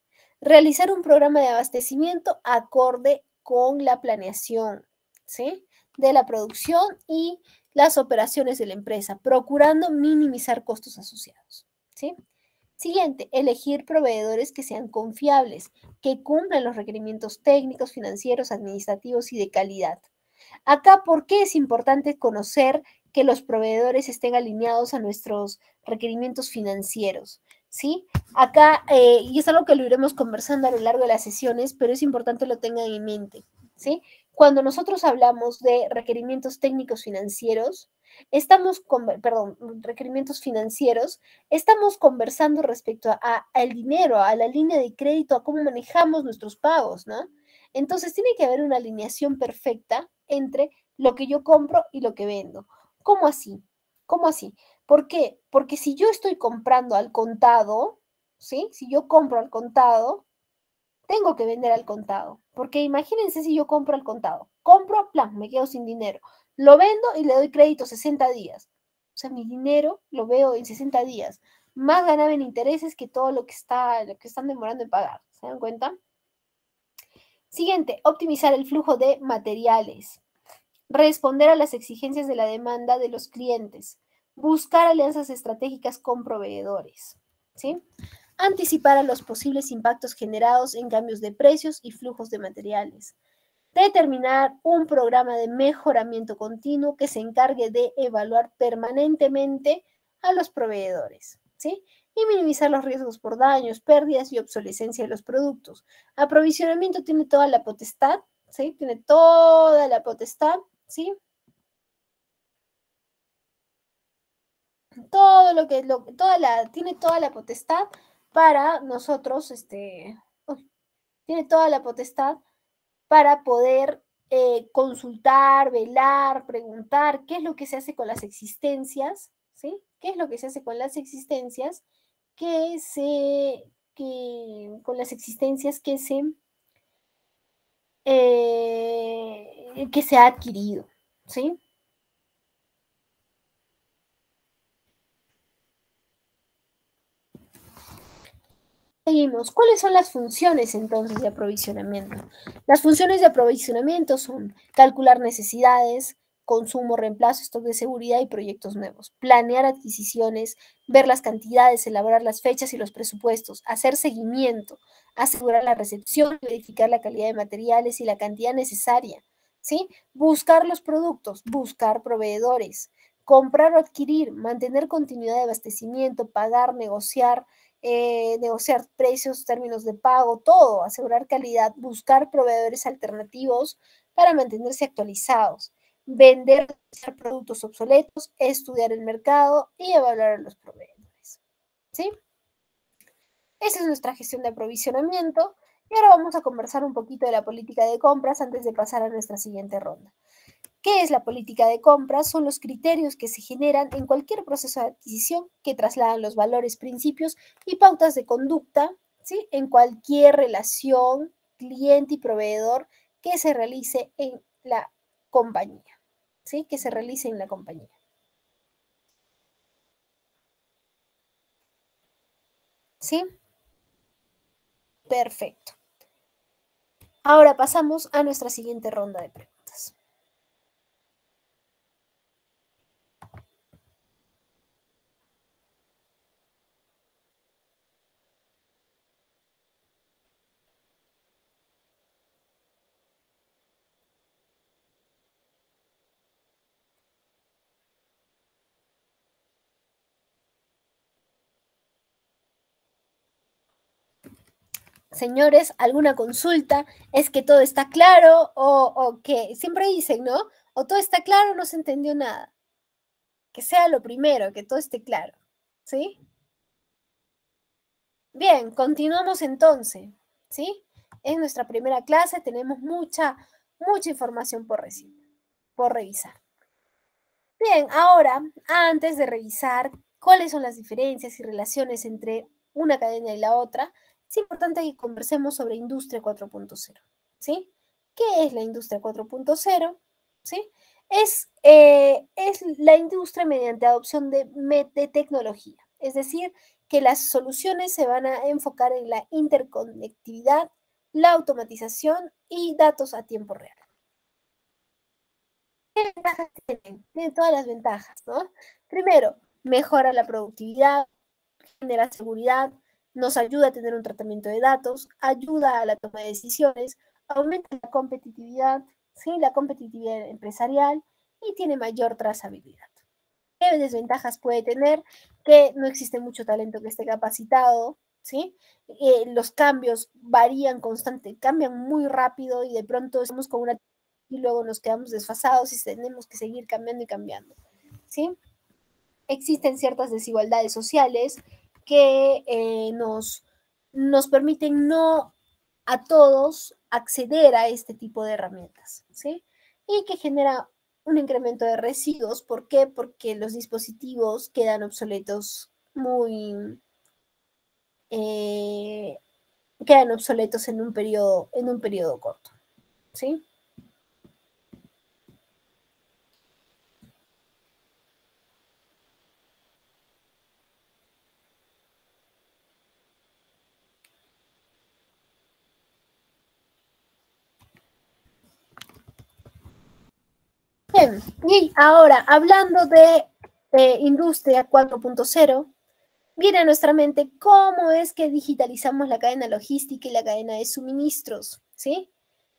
Speaker 1: Realizar un programa de abastecimiento acorde con la planeación, ¿sí? De la producción y las operaciones de la empresa, procurando minimizar costos asociados, ¿sí? Siguiente, elegir proveedores que sean confiables, que cumplan los requerimientos técnicos, financieros, administrativos y de calidad. Acá, ¿por qué es importante conocer que los proveedores estén alineados a nuestros requerimientos financieros? ¿Sí? Acá, y es algo que lo iremos conversando a lo largo de las sesiones, pero es importante lo tengan en mente, ¿sí? Cuando nosotros hablamos de requerimientos técnicos financieros, requerimientos financieros, estamos conversando respecto al dinero, a la línea de crédito, a cómo manejamos nuestros pagos, ¿no? Entonces tiene que haber una alineación perfecta entre lo que yo compro y lo que vendo. ¿Cómo así? ¿Cómo así? ¿Por qué? Porque si yo estoy comprando al contado, ¿sí? Si yo compro al contado, tengo que vender al contado. Porque imagínense si yo compro al contado. Compro, plan, me quedo sin dinero. Lo vendo y le doy crédito 60 días. O sea, mi dinero lo veo en 60 días. Más ganaba en intereses que todo lo que están demorando en pagar. ¿Se dan cuenta? Siguiente, optimizar el flujo de materiales. Responder a las exigencias de la demanda de los clientes. Buscar alianzas estratégicas con proveedores. ¿Sí? Anticipar a los posibles impactos generados en cambios de precios y flujos de materiales. Determinar un programa de mejoramiento continuo que se encargue de evaluar permanentemente a los proveedores, ¿sí? Y minimizar los riesgos por daños, pérdidas y obsolescencia de los productos. Aprovisionamiento tiene toda la potestad, ¿sí? Tiene toda la potestad, ¿sí? Todo lo que, tiene toda la potestad para nosotros, tiene toda la potestad para poder consultar, velar, preguntar qué es lo que se hace con las existencias, ¿sí? ¿Qué es lo que se hace con las existencias con las existencias que se ha adquirido, ¿sí? Seguimos. ¿Cuáles son las funciones entonces de aprovisionamiento? Las funciones de aprovisionamiento son calcular necesidades, consumo, reemplazo, stock de seguridad y proyectos nuevos, planear adquisiciones, ver las cantidades, elaborar las fechas y los presupuestos, hacer seguimiento, asegurar la recepción, verificar la calidad de materiales y la cantidad necesaria, ¿sí? Buscar los productos, buscar proveedores, comprar o adquirir, mantener continuidad de abastecimiento, pagar, negociar precios, términos de pago, todo, asegurar calidad, buscar proveedores alternativos para mantenerse actualizados, vender productos obsoletos, estudiar el mercado y evaluar a los proveedores. ¿Sí? Esa es nuestra gestión de aprovisionamiento. Y ahora vamos a conversar un poquito de la política de compras antes de pasar a nuestra siguiente ronda. ¿Qué es la política de compras? Son los criterios que se generan en cualquier proceso de adquisición que trasladan los valores, principios y pautas de conducta, ¿sí? En cualquier relación cliente y proveedor que se realice en la compañía, ¿sí? Que se realice en la compañía. ¿Sí? Perfecto. Ahora pasamos a nuestra siguiente ronda de preguntas. Señores, ¿alguna consulta? ¿Es que todo está claro o que siempre dicen, ¿no? O todo está claro, no se entendió nada. Que sea lo primero, que todo esté claro. ¿Sí? Bien, continuamos entonces. ¿Sí? Es nuestra primera clase, tenemos mucha información por revisar. Bien, ahora, antes de revisar cuáles son las diferencias y relaciones entre una cadena y la otra, es importante que conversemos sobre Industria 4.0, ¿sí? ¿Qué es la Industria 4.0? ¿Sí? Es la industria mediante adopción de tecnología, es decir, que las soluciones se van a enfocar en la interconectividad, la automatización y datos a tiempo real. ¿Qué ventajas tienen? Tienen todas las ventajas, ¿no? Primero, mejora la productividad, genera seguridad, nos ayuda a tener un tratamiento de datos, ayuda a la toma de decisiones, aumenta la competitividad, ¿sí? La competitividad empresarial y tiene mayor trazabilidad. ¿Qué desventajas puede tener? Que no existe mucho talento que esté capacitado, ¿sí? Los cambios varían constante, cambian muy rápido y de pronto estamos con una y luego nos quedamos desfasados y tenemos que seguir cambiando y cambiando, ¿sí? Existen ciertas desigualdades sociales que nos permiten no a todos acceder a este tipo de herramientas, ¿sí? Y que genera un incremento de residuos. ¿Por qué? Porque los dispositivos quedan obsoletos eh, quedan obsoletos en un periodo corto, ¿sí? Bien, y ahora hablando de Industria 4.0, viene a nuestra mente cómo es que digitalizamos la cadena logística y la cadena de suministros, ¿sí?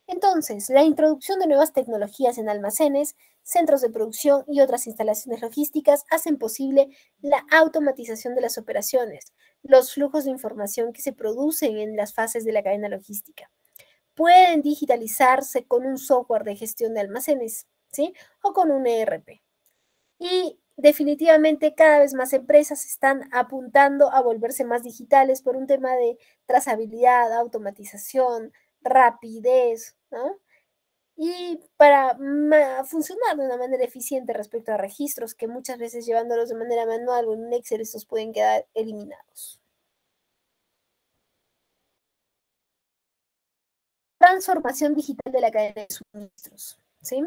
Speaker 1: Entonces, la introducción de nuevas tecnologías en almacenes, centros de producción y otras instalaciones logísticas hacen posible la automatización de las operaciones, los flujos de información que se producen en las fases de la cadena logística. Pueden digitalizarse con un software de gestión de almacenes, ¿sí? O con un ERP. Y definitivamente cada vez más empresas están apuntando a volverse más digitales por un tema de trazabilidad, automatización, rapidez, ¿no? Y para funcionar de una manera eficiente respecto a registros que muchas veces llevándolos de manera manual o en un Excel, estos pueden quedar eliminados. Transformación digital de la cadena de suministros, ¿sí?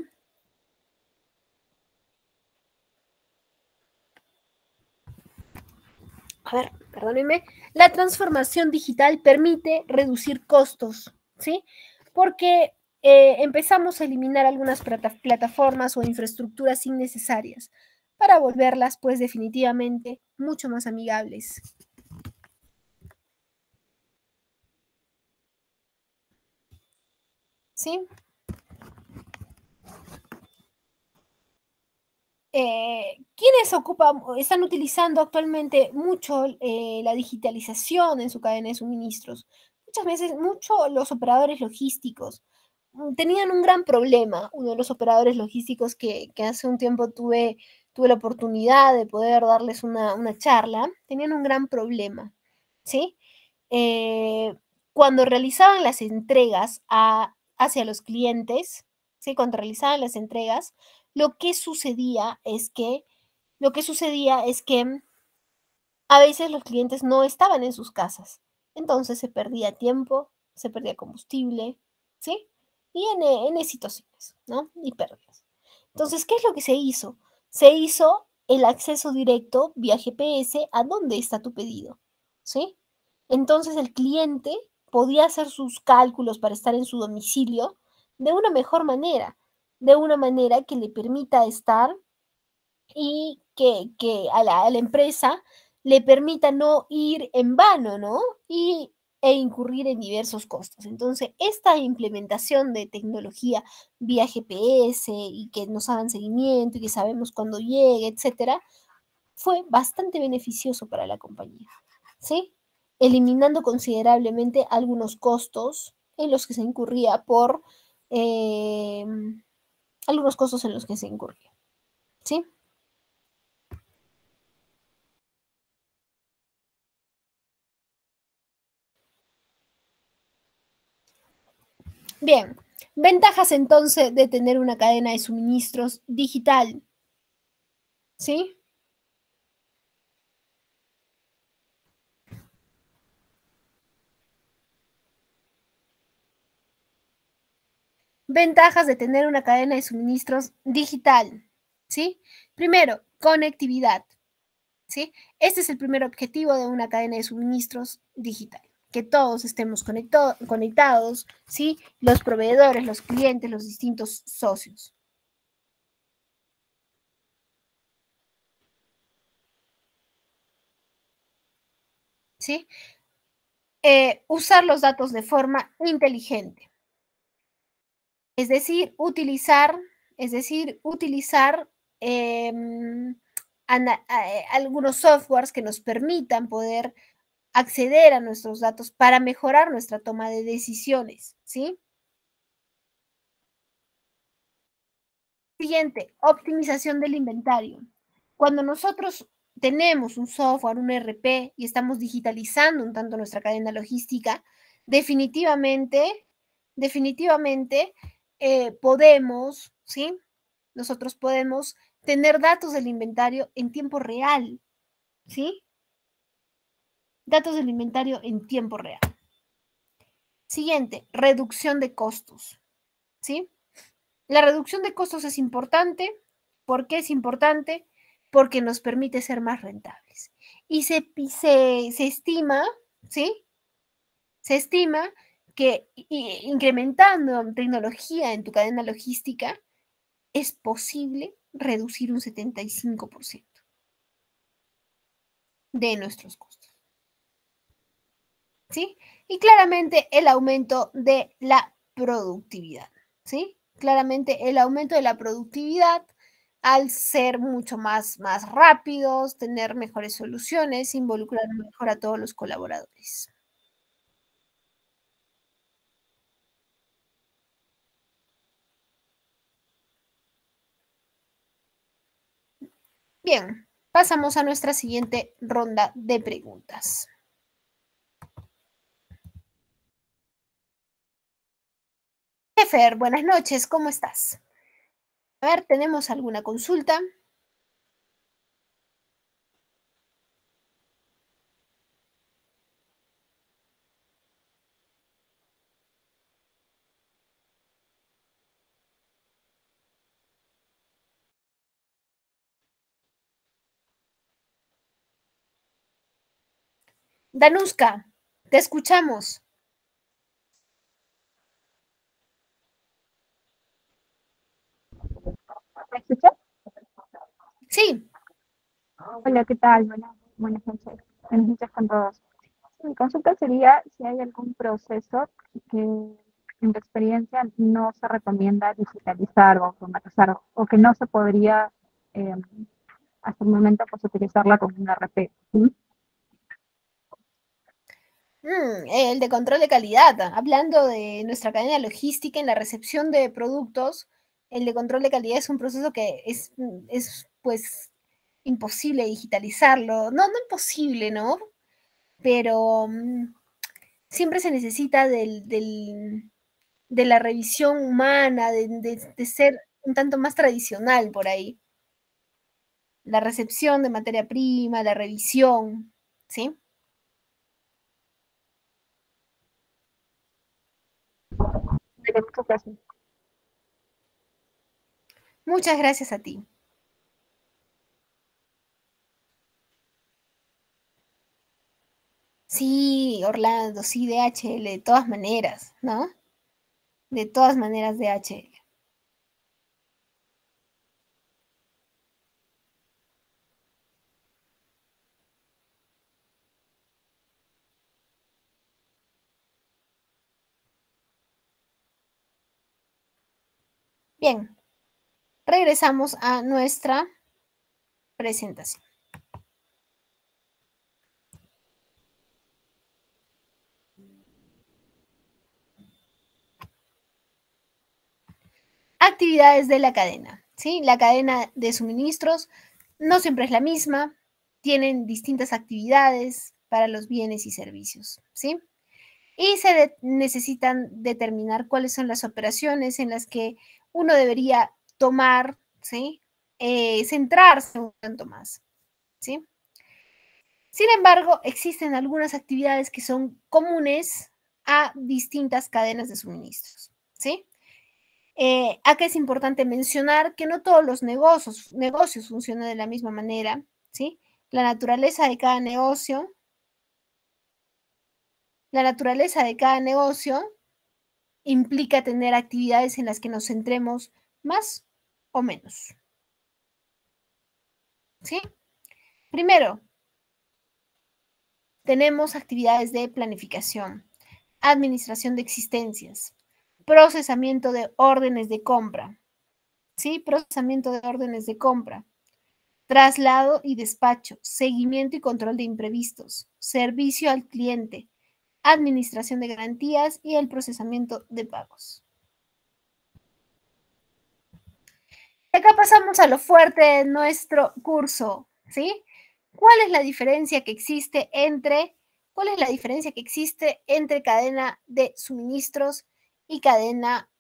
Speaker 1: A ver, perdónenme, la transformación digital permite reducir costos, ¿sí? Porque empezamos a eliminar algunas plataformas o infraestructuras innecesarias para volverlas, pues, definitivamente mucho más amigables, ¿sí? ¿Quiénes están utilizando actualmente mucho la digitalización en su cadena de suministros? Muchas veces, mucho los operadores logísticos. Tenían un gran problema, uno de los operadores logísticos que hace un tiempo tuve la oportunidad de poder darles una charla, tenían un gran problema, ¿sí? Eh, Cuando realizaban las entregas hacia los clientes, ¿sí? Cuando realizaban las entregas, lo que sucedía es que, lo que sucedía es que a veces los clientes no estaban en sus casas. Entonces se perdía tiempo, se perdía combustible, ¿sí? Y en situaciones, ¿no? Y pérdidas. Entonces, ¿qué es lo que se hizo? Se hizo el acceso directo vía GPS a dónde está tu pedido, ¿sí? Entonces el cliente podía hacer sus cálculos para estar en su domicilio de una mejor manera, de una manera que le permita estar y que a la empresa le permita no ir en vano, ¿no? E incurrir en diversos costos. Entonces, esta implementación de tecnología vía GPS y que nos hagan seguimiento y que sabemos cuándo llegue, etcétera, fue bastante beneficioso para la compañía, ¿sí? Eliminando considerablemente algunos costos en los que se incurría eh, algunos costos en los que se incurría, ¿sí? Bien, ventajas entonces de tener una cadena de suministros digital, ¿sí? Ventajas de tener una cadena de suministros digital, ¿sí? Primero, conectividad, ¿sí? Este es el primer objetivo de una cadena de suministros digital, que todos estemos conectados, ¿sí? Los proveedores, los clientes, los distintos socios, ¿sí? Usar los datos de forma inteligente, es decir, utilizar eh, algunos softwares que nos permitan poder acceder a nuestros datos para mejorar nuestra toma de decisiones, ¿sí? Siguiente, optimización del inventario. Cuando nosotros tenemos un software, un ERP y estamos digitalizando un tanto nuestra cadena logística, definitivamente, definitivamente podemos, ¿sí? Nosotros podemos tener datos del inventario en tiempo real, ¿sí? Datos del inventario en tiempo real. Siguiente, reducción de costos, ¿sí? La reducción de costos es importante. ¿Por qué es importante? Porque nos permite ser más rentables. Y se estima, ¿sí? Se estima que incrementando tecnología en tu cadena logística es posible reducir un 75% de nuestros costos, ¿sí? Y claramente el aumento de la productividad, ¿sí? Claramente el aumento de la productividad al ser mucho más rápidos, tener mejores soluciones, involucrar mejor a todos los colaboradores. Bien, pasamos a nuestra siguiente ronda de preguntas. Jefer, buenas noches, ¿cómo estás? A ver, ¿tenemos alguna consulta? Danuska, te escuchamos.
Speaker 2: ¿Me escuchas?
Speaker 1: Sí.
Speaker 2: Hola, ¿qué tal? Buenas noches. Buenas noches con todos. Sí, mi consulta sería si hay algún proceso que en tu experiencia no se recomienda digitalizar o automatizar o que no se podría eh, hasta el momento pues utilizarla como un RP. ¿Sí?
Speaker 1: El de control de calidad. Hablando de nuestra cadena logística en la recepción de productos, el de control de calidad es un proceso que es pues imposible digitalizarlo. No, no imposible, ¿no? Pero siempre se necesita de la revisión humana, de ser un tanto más tradicional por ahí. La recepción de materia prima, la revisión, ¿sí?
Speaker 2: De muchas gracias.
Speaker 1: Muchas gracias a ti. Sí, Orlando, sí, DHL, de todas maneras, ¿no? De todas maneras, DHL. Bien, regresamos a nuestra presentación. Actividades de la cadena, ¿sí? La cadena de suministros no siempre es la misma, tienen distintas actividades para los bienes y servicios, ¿sí? Y necesitan determinar cuáles son las operaciones en las que uno debería tomar, ¿sí? Centrarse un tanto más, ¿sí? Sin embargo, existen algunas actividades que son comunes a distintas cadenas de suministros, ¿sí? Acá es importante mencionar que no todos los negocios funcionan de la misma manera, ¿sí? La naturaleza de cada negocio, la naturaleza de cada negocio implica tener actividades en las que nos centremos más o menos, ¿sí? Primero, tenemos actividades de planificación, administración de existencias, procesamiento de órdenes de compra, ¿sí? Procesamiento de órdenes de compra, traslado y despacho, seguimiento y control de imprevistos, servicio al cliente, administración de garantías y el procesamiento de pagos. Acá pasamos a lo fuerte de nuestro curso, ¿sí? ¿Cuál es la diferencia que existe entre cadena de suministros y cadena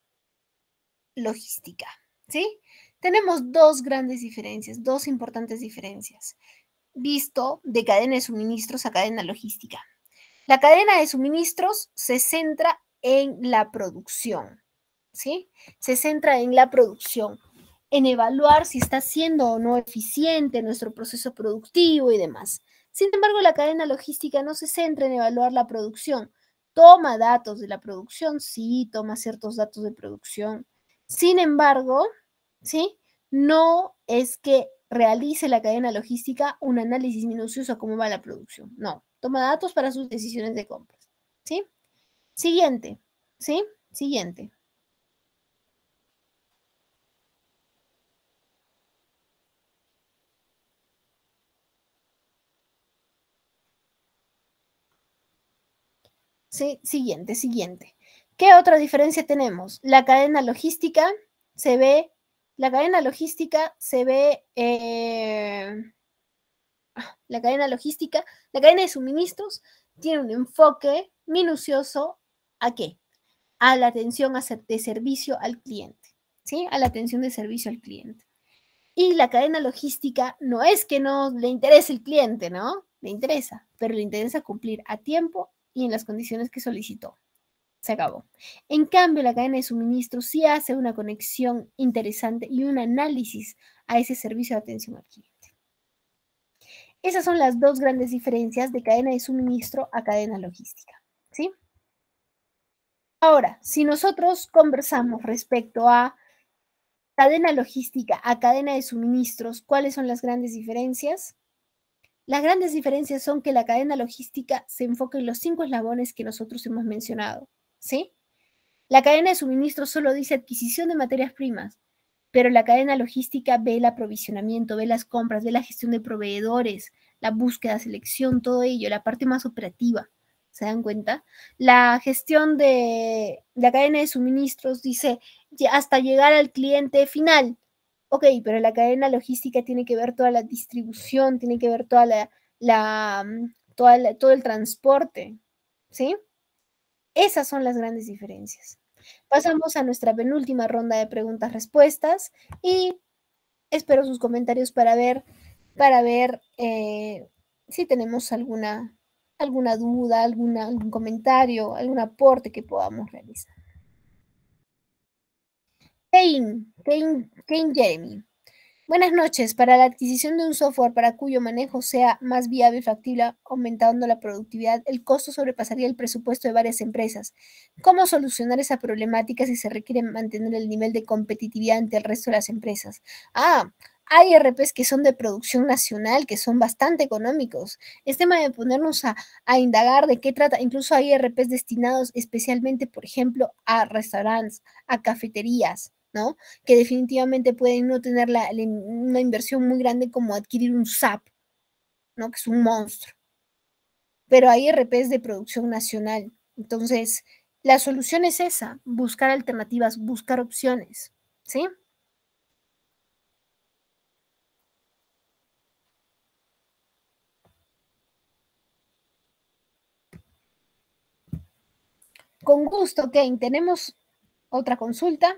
Speaker 1: logística? ¿Sí? Tenemos dos grandes diferencias, dos importantes diferencias, visto de cadena de suministros a cadena logística. La cadena de suministros se centra en la producción, ¿sí? Se centra en la producción, en evaluar si está siendo o no eficiente nuestro proceso productivo y demás. Sin embargo, la cadena logística no se centra en evaluar la producción. Toma datos de la producción, sí, toma ciertos datos de producción. Sin embargo, ¿sí? No es que realice la cadena logística un análisis minucioso de cómo va la producción. No, toma datos para sus decisiones de compras. ¿Sí? Siguiente, ¿sí? Siguiente. Sí, siguiente, siguiente. ¿Qué otra diferencia tenemos? La cadena logística se ve, la cadena logística se ve, la cadena logística, la cadena de suministros tiene un enfoque minucioso ¿a qué? A la atención de servicio al cliente, ¿sí? A la atención de servicio al cliente. Y la cadena logística no es que no le interese el cliente, ¿no? Le interesa, pero le interesa cumplir a tiempo y en las condiciones que solicitó. Se acabó. En cambio, la cadena de suministro sí hace una conexión interesante y un análisis a ese servicio de atención al cliente. Esas son las dos grandes diferencias de cadena de suministro a cadena logística, ¿sí? Ahora, si nosotros conversamos respecto a cadena logística a cadena de suministros, ¿cuáles son las grandes diferencias? Las grandes diferencias son que la cadena logística se enfoca en los 5 eslabones que nosotros hemos mencionado, ¿sí? La cadena de suministros solo dice adquisición de materias primas, pero la cadena logística ve el aprovisionamiento, ve las compras, ve la gestión de proveedores, la búsqueda, selección, todo ello, la parte más operativa. ¿Se dan cuenta? La gestión de la cadena de suministros dice hasta llegar al cliente final. Ok, pero la cadena logística tiene que ver toda la distribución, tiene que ver todo el transporte, ¿sí? Esas son las grandes diferencias. Pasamos a nuestra penúltima ronda de preguntas-respuestas y espero sus comentarios para ver si tenemos alguna duda, algún comentario, algún aporte que podamos realizar. Kane Jeremy. Buenas noches. Para la adquisición de un software para cuyo manejo sea más viable y factible, aumentando la productividad, el costo sobrepasaría el presupuesto de varias empresas. ¿Cómo solucionar esa problemática si se requiere mantener el nivel de competitividad ante el resto de las empresas? Hay ERPs que son de producción nacional, que son bastante económicos. Es tema de ponernos a indagar de qué trata. Incluso hay ERPs destinados especialmente, por ejemplo, a restaurantes, a cafeterías, ¿no? Que definitivamente pueden no tener una inversión muy grande como adquirir un SAP, ¿no? Que es un monstruo. Pero hay ERPs de producción nacional. Entonces, la solución es esa, buscar alternativas, buscar opciones, ¿sí? Con gusto, Kane. Tenemos otra consulta.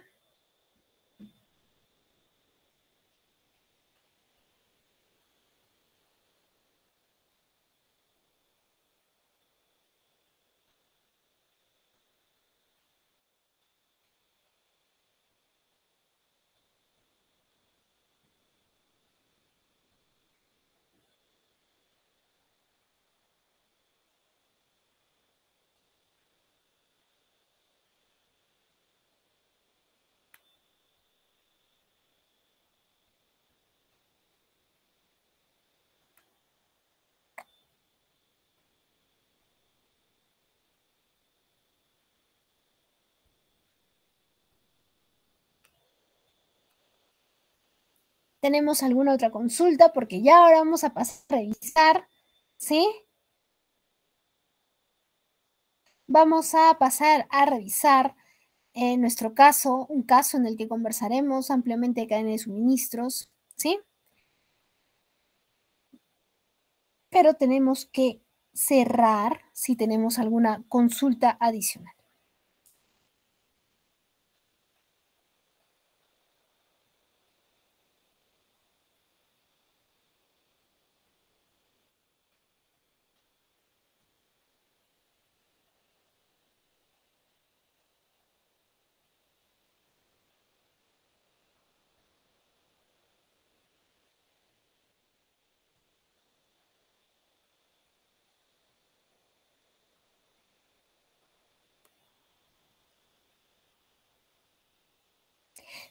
Speaker 1: ¿Tenemos alguna otra consulta? Porque ya ahora vamos a pasar a revisar, ¿sí? Vamos a pasar a revisar en nuestro caso, un caso en el que conversaremos ampliamente de cadena de suministros, ¿sí? Pero tenemos que cerrar si tenemos alguna consulta adicional.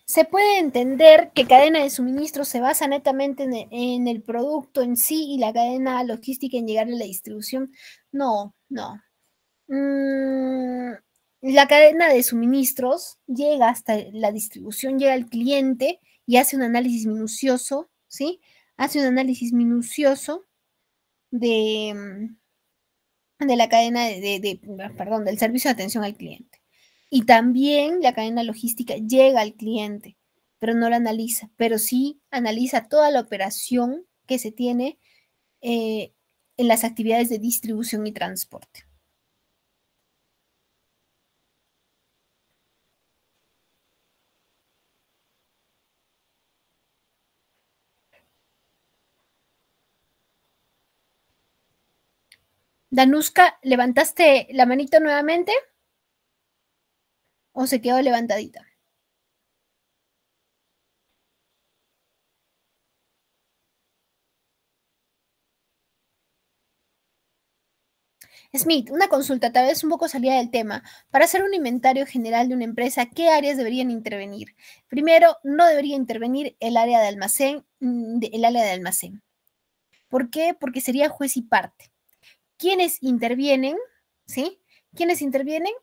Speaker 1: Se puede entender que cadena de suministro se basa netamente en el producto en sí y la cadena logística en llegar a la distribución. No, no. Mm, la cadena de suministros llega hasta la distribución, llega al cliente y hace un análisis minucioso, ¿sí? Hace un análisis minucioso de, de la cadena perdón, del servicio de atención al cliente. Y también la cadena logística llega al cliente, pero no la analiza, pero sí analiza toda la operación que se tiene eh, en las actividades de distribución y transporte. Danuska, ¿levantaste la manito nuevamente o se quedó levantadita? Smith, una consulta, tal vez un poco salida del tema. Para hacer un inventario general de una empresa, ¿qué áreas deberían intervenir? Primero, no debería intervenir el área de almacén, el área de almacén. ¿Por qué? Porque sería juez y parte. ¿Quiénes intervienen? ¿Sí? ¿Quiénes intervienen?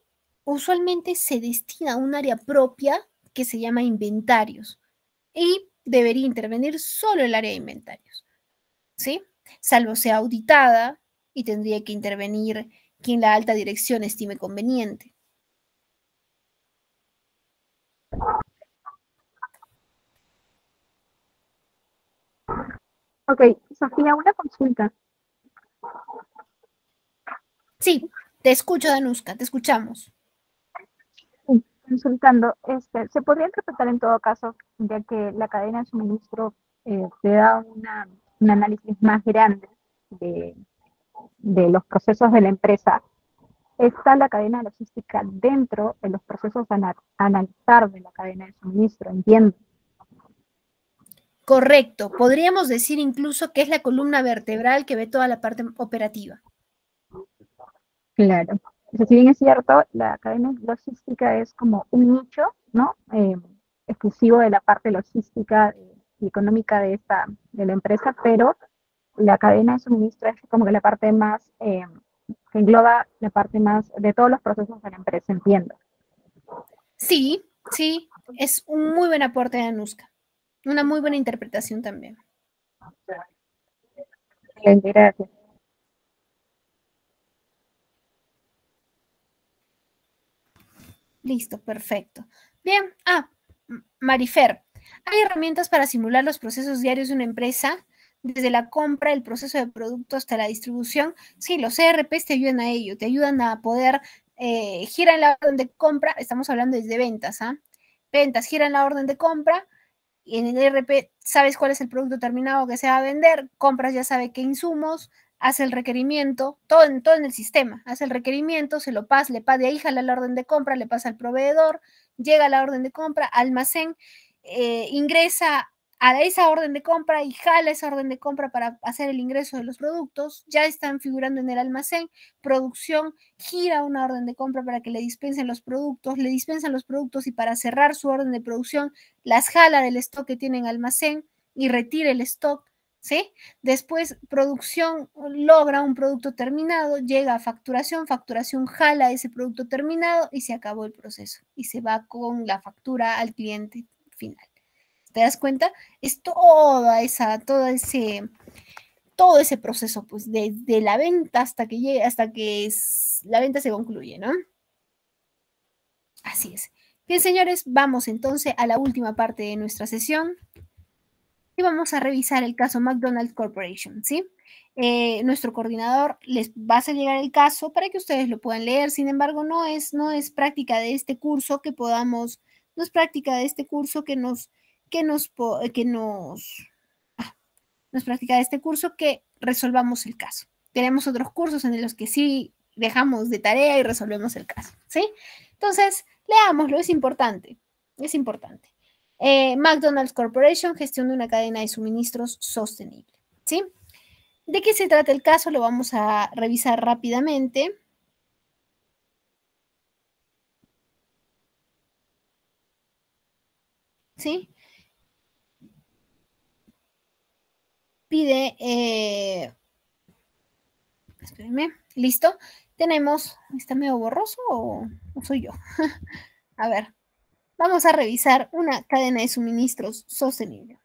Speaker 1: Usualmente se destina a un área propia que se llama inventarios y debería intervenir solo el área de inventarios, ¿sí? Salvo sea auditada y tendría que intervenir quien la alta dirección estime conveniente.
Speaker 2: Ok, Sofía, una consulta.
Speaker 1: Sí, te escucho, Danuska, te escuchamos.
Speaker 2: Consultando, se podría interpretar en todo caso, ya que la cadena de suministro te da un análisis más grande de, de los procesos de la empresa. Está la cadena logística dentro de los procesos a analizar de la cadena de suministro, entiendo.
Speaker 1: Correcto. Podríamos decir incluso que es la columna vertebral que ve toda la parte operativa.
Speaker 2: Claro. O sea, si bien es cierto, la cadena logística es como un nicho, ¿no? Exclusivo de la parte logística y económica de la empresa, pero la cadena de suministro es como que la parte más, que engloba la parte más de todos los procesos de la empresa, entiendo.
Speaker 1: Sí, sí, es un muy buen aporte de Anuska. Una muy buena interpretación también.
Speaker 2: Excelente, gracias.
Speaker 1: Listo, perfecto. Bien, Marifer, ¿hay herramientas para simular los procesos diarios de una empresa? Desde la compra, el proceso de producto hasta la distribución. Sí, los ERPs te ayudan a ello, te ayudan a poder girar la orden de compra, estamos hablando desde ventas, ¿ah? Ventas, giran la orden de compra y en el ERP sabes cuál es el producto terminado que se va a vender, compras ya sabe qué insumos, hace el requerimiento, todo en el sistema, hace el requerimiento, se lo pasa, de ahí jala la orden de compra, le pasa al proveedor, llega la orden de compra, almacén, ingresa a esa orden de compra y jala esa orden de compra para hacer el ingreso de los productos, ya están figurando en el almacén, producción, gira una orden de compra para que le dispensen los productos, le dispensan los productos y para cerrar su orden de producción las jala del stock que tiene en almacén y retira el stock, ¿sí? Después producción logra un producto terminado, llega a facturación, facturación jala ese producto terminado y se acabó el proceso y se va con la factura al cliente final. ¿Te das cuenta? Es todo ese proceso, pues, desde la venta hasta que llegue, la venta se concluye, ¿no? Así es. Bien, señores, vamos entonces a la última parte de nuestra sesión y vamos a revisar el caso McDonald's Corporation, ¿sí? Nuestro coordinador les va a hacer llegar el caso para que ustedes lo puedan leer. Sin embargo, no es práctica de este curso que podamos, no es práctica de este curso que nos, que nos, no es práctica de este curso que resolvamos el caso. Tenemos otros cursos en los que sí dejamos de tarea y resolvemos el caso, ¿sí? Entonces, leámoslo, es importante, es importante. McDonald's Corporation, gestión de una cadena de suministros sostenible, ¿sí? ¿De qué se trata el caso? Lo vamos a revisar rápidamente. ¿Sí? Pide, espérenme, listo. Tenemos, ¿está medio borroso o soy yo? A ver, vamos a revisar una cadena de suministros sostenible.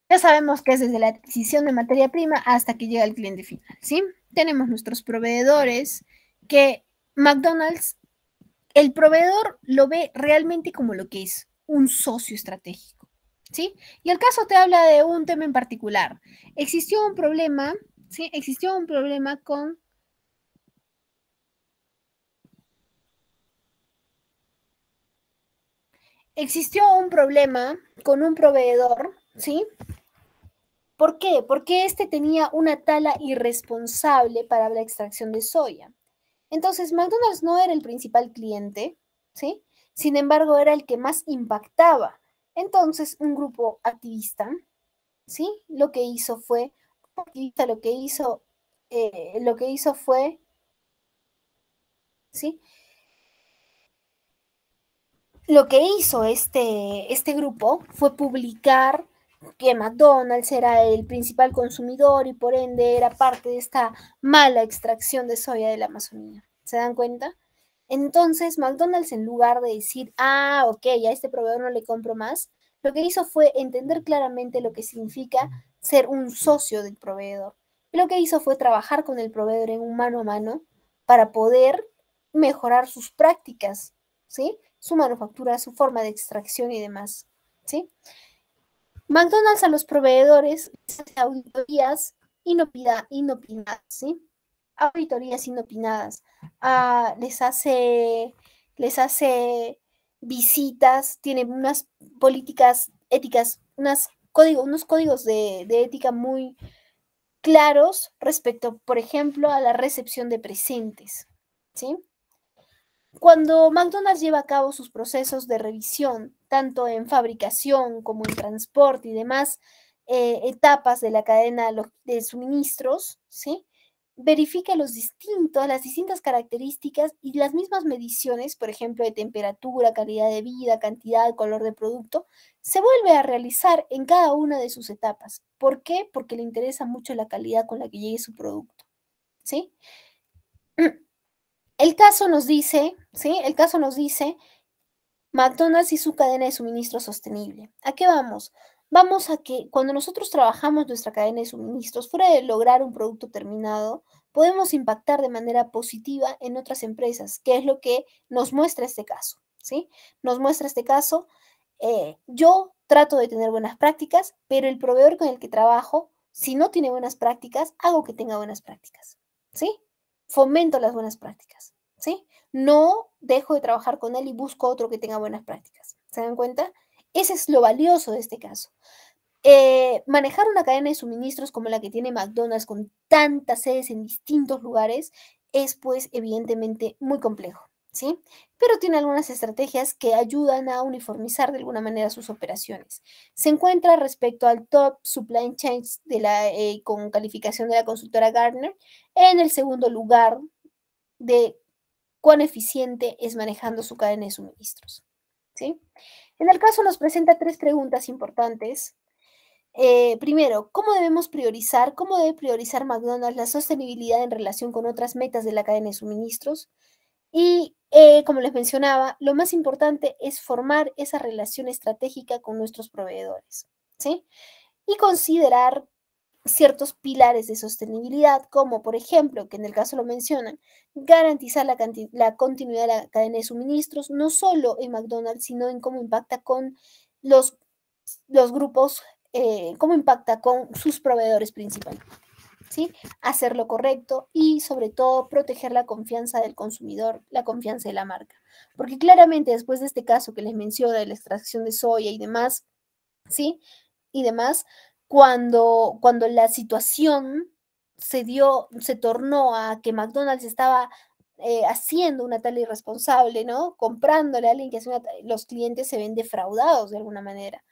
Speaker 1: Ya sabemos que es desde la adquisición de materia prima hasta que llega al cliente final, ¿sí? Tenemos nuestros proveedores que McDonald's, el proveedor lo ve realmente como lo que es, un socio estratégico, ¿sí? Y el caso te habla de un tema en particular. Existió un problema, ¿sí? Existió un problema con un proveedor, ¿sí? ¿Por qué? Porque este tenía una tala irresponsable para la extracción de soya. Entonces, McDonald's no era el principal cliente, ¿sí? Sin embargo, era el que más impactaba. Entonces, un grupo activista, ¿sí? Lo que hizo fue, ¿sí? Lo que hizo este grupo fue publicar que McDonald's era el principal consumidor y por ende era parte de esta mala extracción de soya de la Amazonía. ¿Se dan cuenta? Entonces, McDonald's, en lugar de decir, ok, a este proveedor no le compro más, lo que hizo fue entender claramente lo que significa ser un socio del proveedor. Y lo que hizo fue trabajar con el proveedor en un mano a mano para poder mejorar sus prácticas, ¿sí? Su manufactura, su forma de extracción y demás, ¿sí? McDonald's a los proveedores les hace auditorías inopinadas, ¿sí? Auditorías inopinadas. Les hace visitas, tiene unas políticas éticas, unos códigos de ética muy claros respecto, por ejemplo, a la recepción de presentes, ¿sí? Cuando McDonald's lleva a cabo sus procesos de revisión, tanto en fabricación como en transporte y demás etapas de la cadena de suministros, ¿sí? Verifica las distintas características y las mismas mediciones, por ejemplo, de temperatura, calidad de vida, cantidad, color de producto, se vuelve a realizar en cada una de sus etapas. ¿Por qué? Porque le interesa mucho la calidad con la que llegue su producto, ¿sí? El caso nos dice, ¿sí? El caso nos dice McDonald's y su cadena de suministro sostenible. ¿A qué vamos? Vamos a que cuando nosotros trabajamos nuestra cadena de suministros, fuera de lograr un producto terminado, podemos impactar de manera positiva en otras empresas, que es lo que nos muestra este caso, ¿sí? Nos muestra este caso. Yo trato de tener buenas prácticas, pero el proveedor con el que trabajo, si no tiene buenas prácticas, hago que tenga buenas prácticas, ¿sí? Fomento las buenas prácticas, ¿sí? No dejo de trabajar con él y busco otro que tenga buenas prácticas. ¿Se dan cuenta? Ese es lo valioso de este caso. Manejar una cadena de suministros como la que tiene McDonald's con tantas sedes en distintos lugares es pues evidentemente muy complejo, ¿sí? Pero tiene algunas estrategias que ayudan a uniformizar de alguna manera sus operaciones. Se encuentra respecto al Top Supply Chains con calificación de la consultora Gartner en el segundo lugar de cuán eficiente es manejando su cadena de suministros, ¿sí? En el caso nos presenta tres preguntas importantes. Primero, ¿cómo debe priorizar McDonald's la sostenibilidad en relación con otras metas de la cadena de suministros? Y como les mencionaba, lo más importante es formar esa relación estratégica con nuestros proveedores, ¿sí? Y considerar ciertos pilares de sostenibilidad, como por ejemplo, que en el caso lo mencionan, garantizar la continuidad de la cadena de suministros, no solo en McDonald's, sino en cómo impacta con los, los grupos, cómo impacta con sus proveedores principales, ¿sí? Hacer lo correcto y sobre todo proteger la confianza del consumidor, la confianza de la marca. Porque claramente después de este caso que les menciono de la extracción de soya y demás, ¿sí? Y demás, cuando la situación se tornó a que McDonald's estaba haciendo una tal irresponsable, ¿no? Comprándole a alguien que hace los clientes se ven defraudados de alguna manera.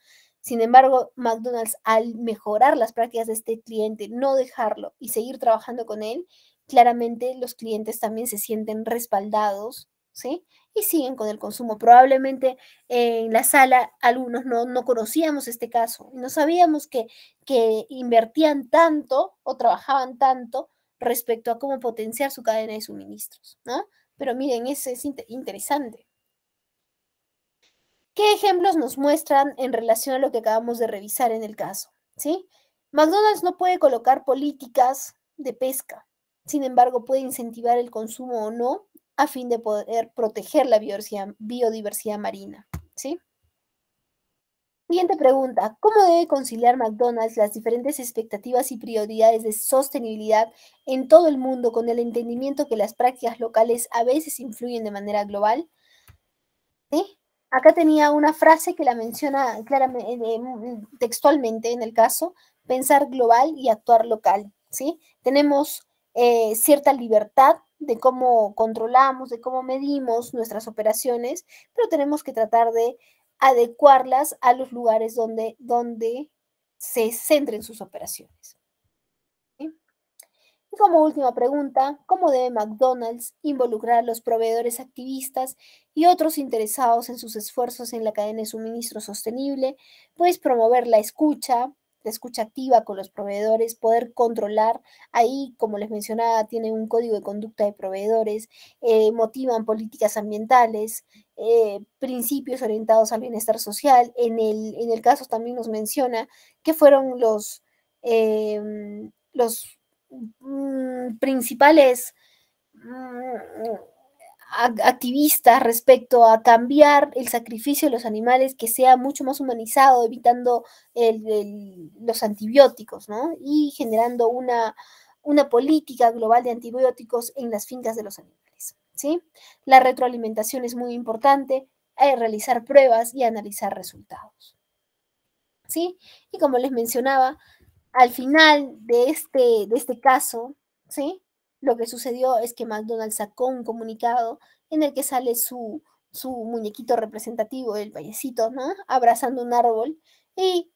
Speaker 1: Sin embargo, McDonald's, al mejorar las prácticas de este cliente, no dejarlo y seguir trabajando con él, claramente los clientes también se sienten respaldados, ¿sí? Y siguen con el consumo. Probablemente en la sala algunos no conocíamos este caso, no sabíamos que invertían tanto o trabajaban tanto respecto a cómo potenciar su cadena de suministros, ¿no? Pero miren, eso es interesante. ¿Qué ejemplos nos muestran en relación a lo que acabamos de revisar en el caso? ¿Sí? McDonald's no puede colocar políticas de pesca, sin embargo puede incentivar el consumo o no a fin de poder proteger la biodiversidad marina. ¿Sí? Siguiente pregunta. ¿Cómo debe conciliar McDonald's las diferentes expectativas y prioridades de sostenibilidad en todo el mundo con el entendimiento que las prácticas locales a veces influyen de manera global? ¿Sí? Acá tenía una frase que la menciona claramente, textualmente en el caso, pensar global y actuar local, ¿sí? Tenemos cierta libertad de cómo controlamos, de cómo medimos nuestras operaciones, pero tenemos que tratar de adecuarlas a los lugares donde se centren sus operaciones. ¿Sí? Y como última pregunta, ¿cómo debe McDonald's involucrar a los proveedores activistas y otros interesados en sus esfuerzos en la cadena de suministro sostenible? Pues promover la escucha activa con los proveedores, poder controlar. Ahí, como les mencionaba, tienen un código de conducta de proveedores, motivan políticas ambientales, principios orientados al bienestar social. En el caso también nos menciona que fueron los principales activistas respecto a cambiar el sacrificio de los animales que sea mucho más humanizado, evitando los antibióticos, ¿no? Y generando una política global de antibióticos en las fincas de los animales, ¿sí? La retroalimentación es muy importante, realizar pruebas y analizar resultados, ¿sí? Y como les mencionaba, al final de este caso, ¿sí? Lo que sucedió es que McDonald's sacó un comunicado en el que sale su muñequito representativo, el payasito, ¿no? Abrazando un árbol y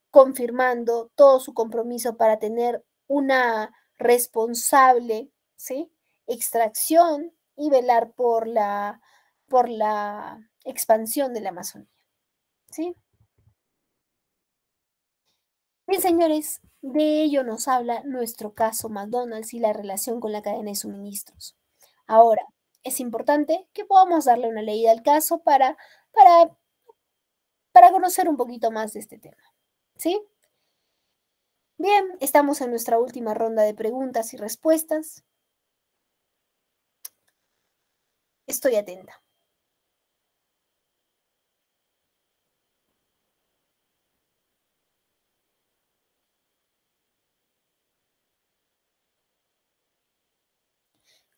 Speaker 1: confirmando todo su compromiso para tener una responsable, ¿sí? Extracción y velar por la expansión de la Amazonía, ¿sí? Bien, señores, de ello nos habla nuestro caso McDonald's y la relación con la cadena de suministros. Ahora, es importante que podamos darle una leída al caso para, para conocer un poquito más de este tema, ¿sí? Bien, estamos en nuestra última ronda de preguntas y respuestas. Estoy atenta.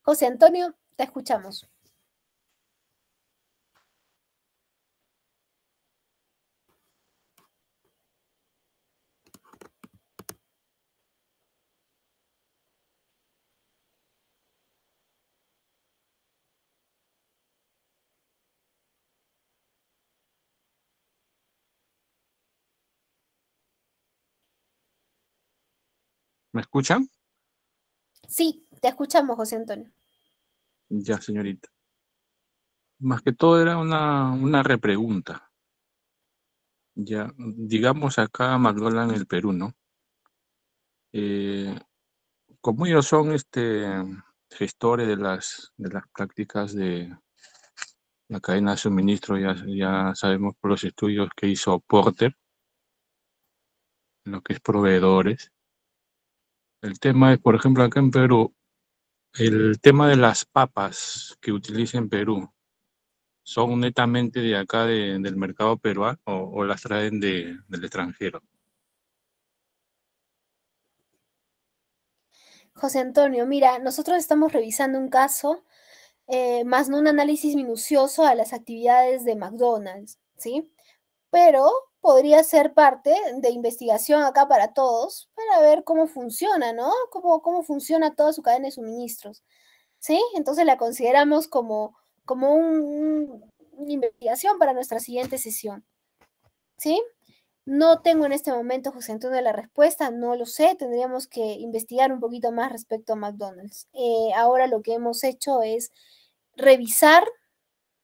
Speaker 1: José Antonio, te escuchamos.
Speaker 3: ¿Me escuchan?
Speaker 1: Sí, te escuchamos, José Antonio.
Speaker 3: Ya, señorita. Más que todo era una repregunta. Ya, digamos acá McDonald's en el Perú, ¿no? Como ellos son gestores de las prácticas de la cadena de suministro, ya sabemos por los estudios que hizo Porter, lo que es proveedores. El tema es, por ejemplo, acá en Perú, el tema de las papas que utiliza en Perú, ¿son netamente de acá del mercado peruano o las traen del extranjero?
Speaker 1: José Antonio, mira, nosotros estamos revisando un caso, más no un análisis minucioso a las actividades de McDonald's, ¿sí? Pero podría ser parte de investigación acá para todos, para ver cómo funciona, ¿no? Cómo funciona toda su cadena de suministros, ¿sí? Entonces la consideramos como una investigación para nuestra siguiente sesión, ¿sí? No tengo en este momento, José Antonio, la respuesta, no lo sé, tendríamos que investigar un poquito más respecto a McDonald's. Ahora lo que hemos hecho es revisar,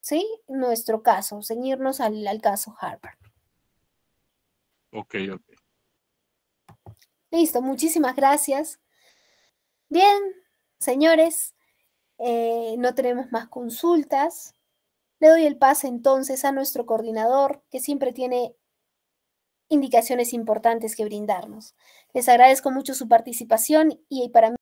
Speaker 1: ¿sí? Nuestro caso, ceñirnos al caso Harvard.
Speaker 3: Ok, ok.
Speaker 1: Listo, muchísimas gracias. Bien, señores, no tenemos más consultas. Le doy el pase entonces a nuestro coordinador, que siempre tiene indicaciones importantes que brindarnos. Les agradezco mucho su participación y para mí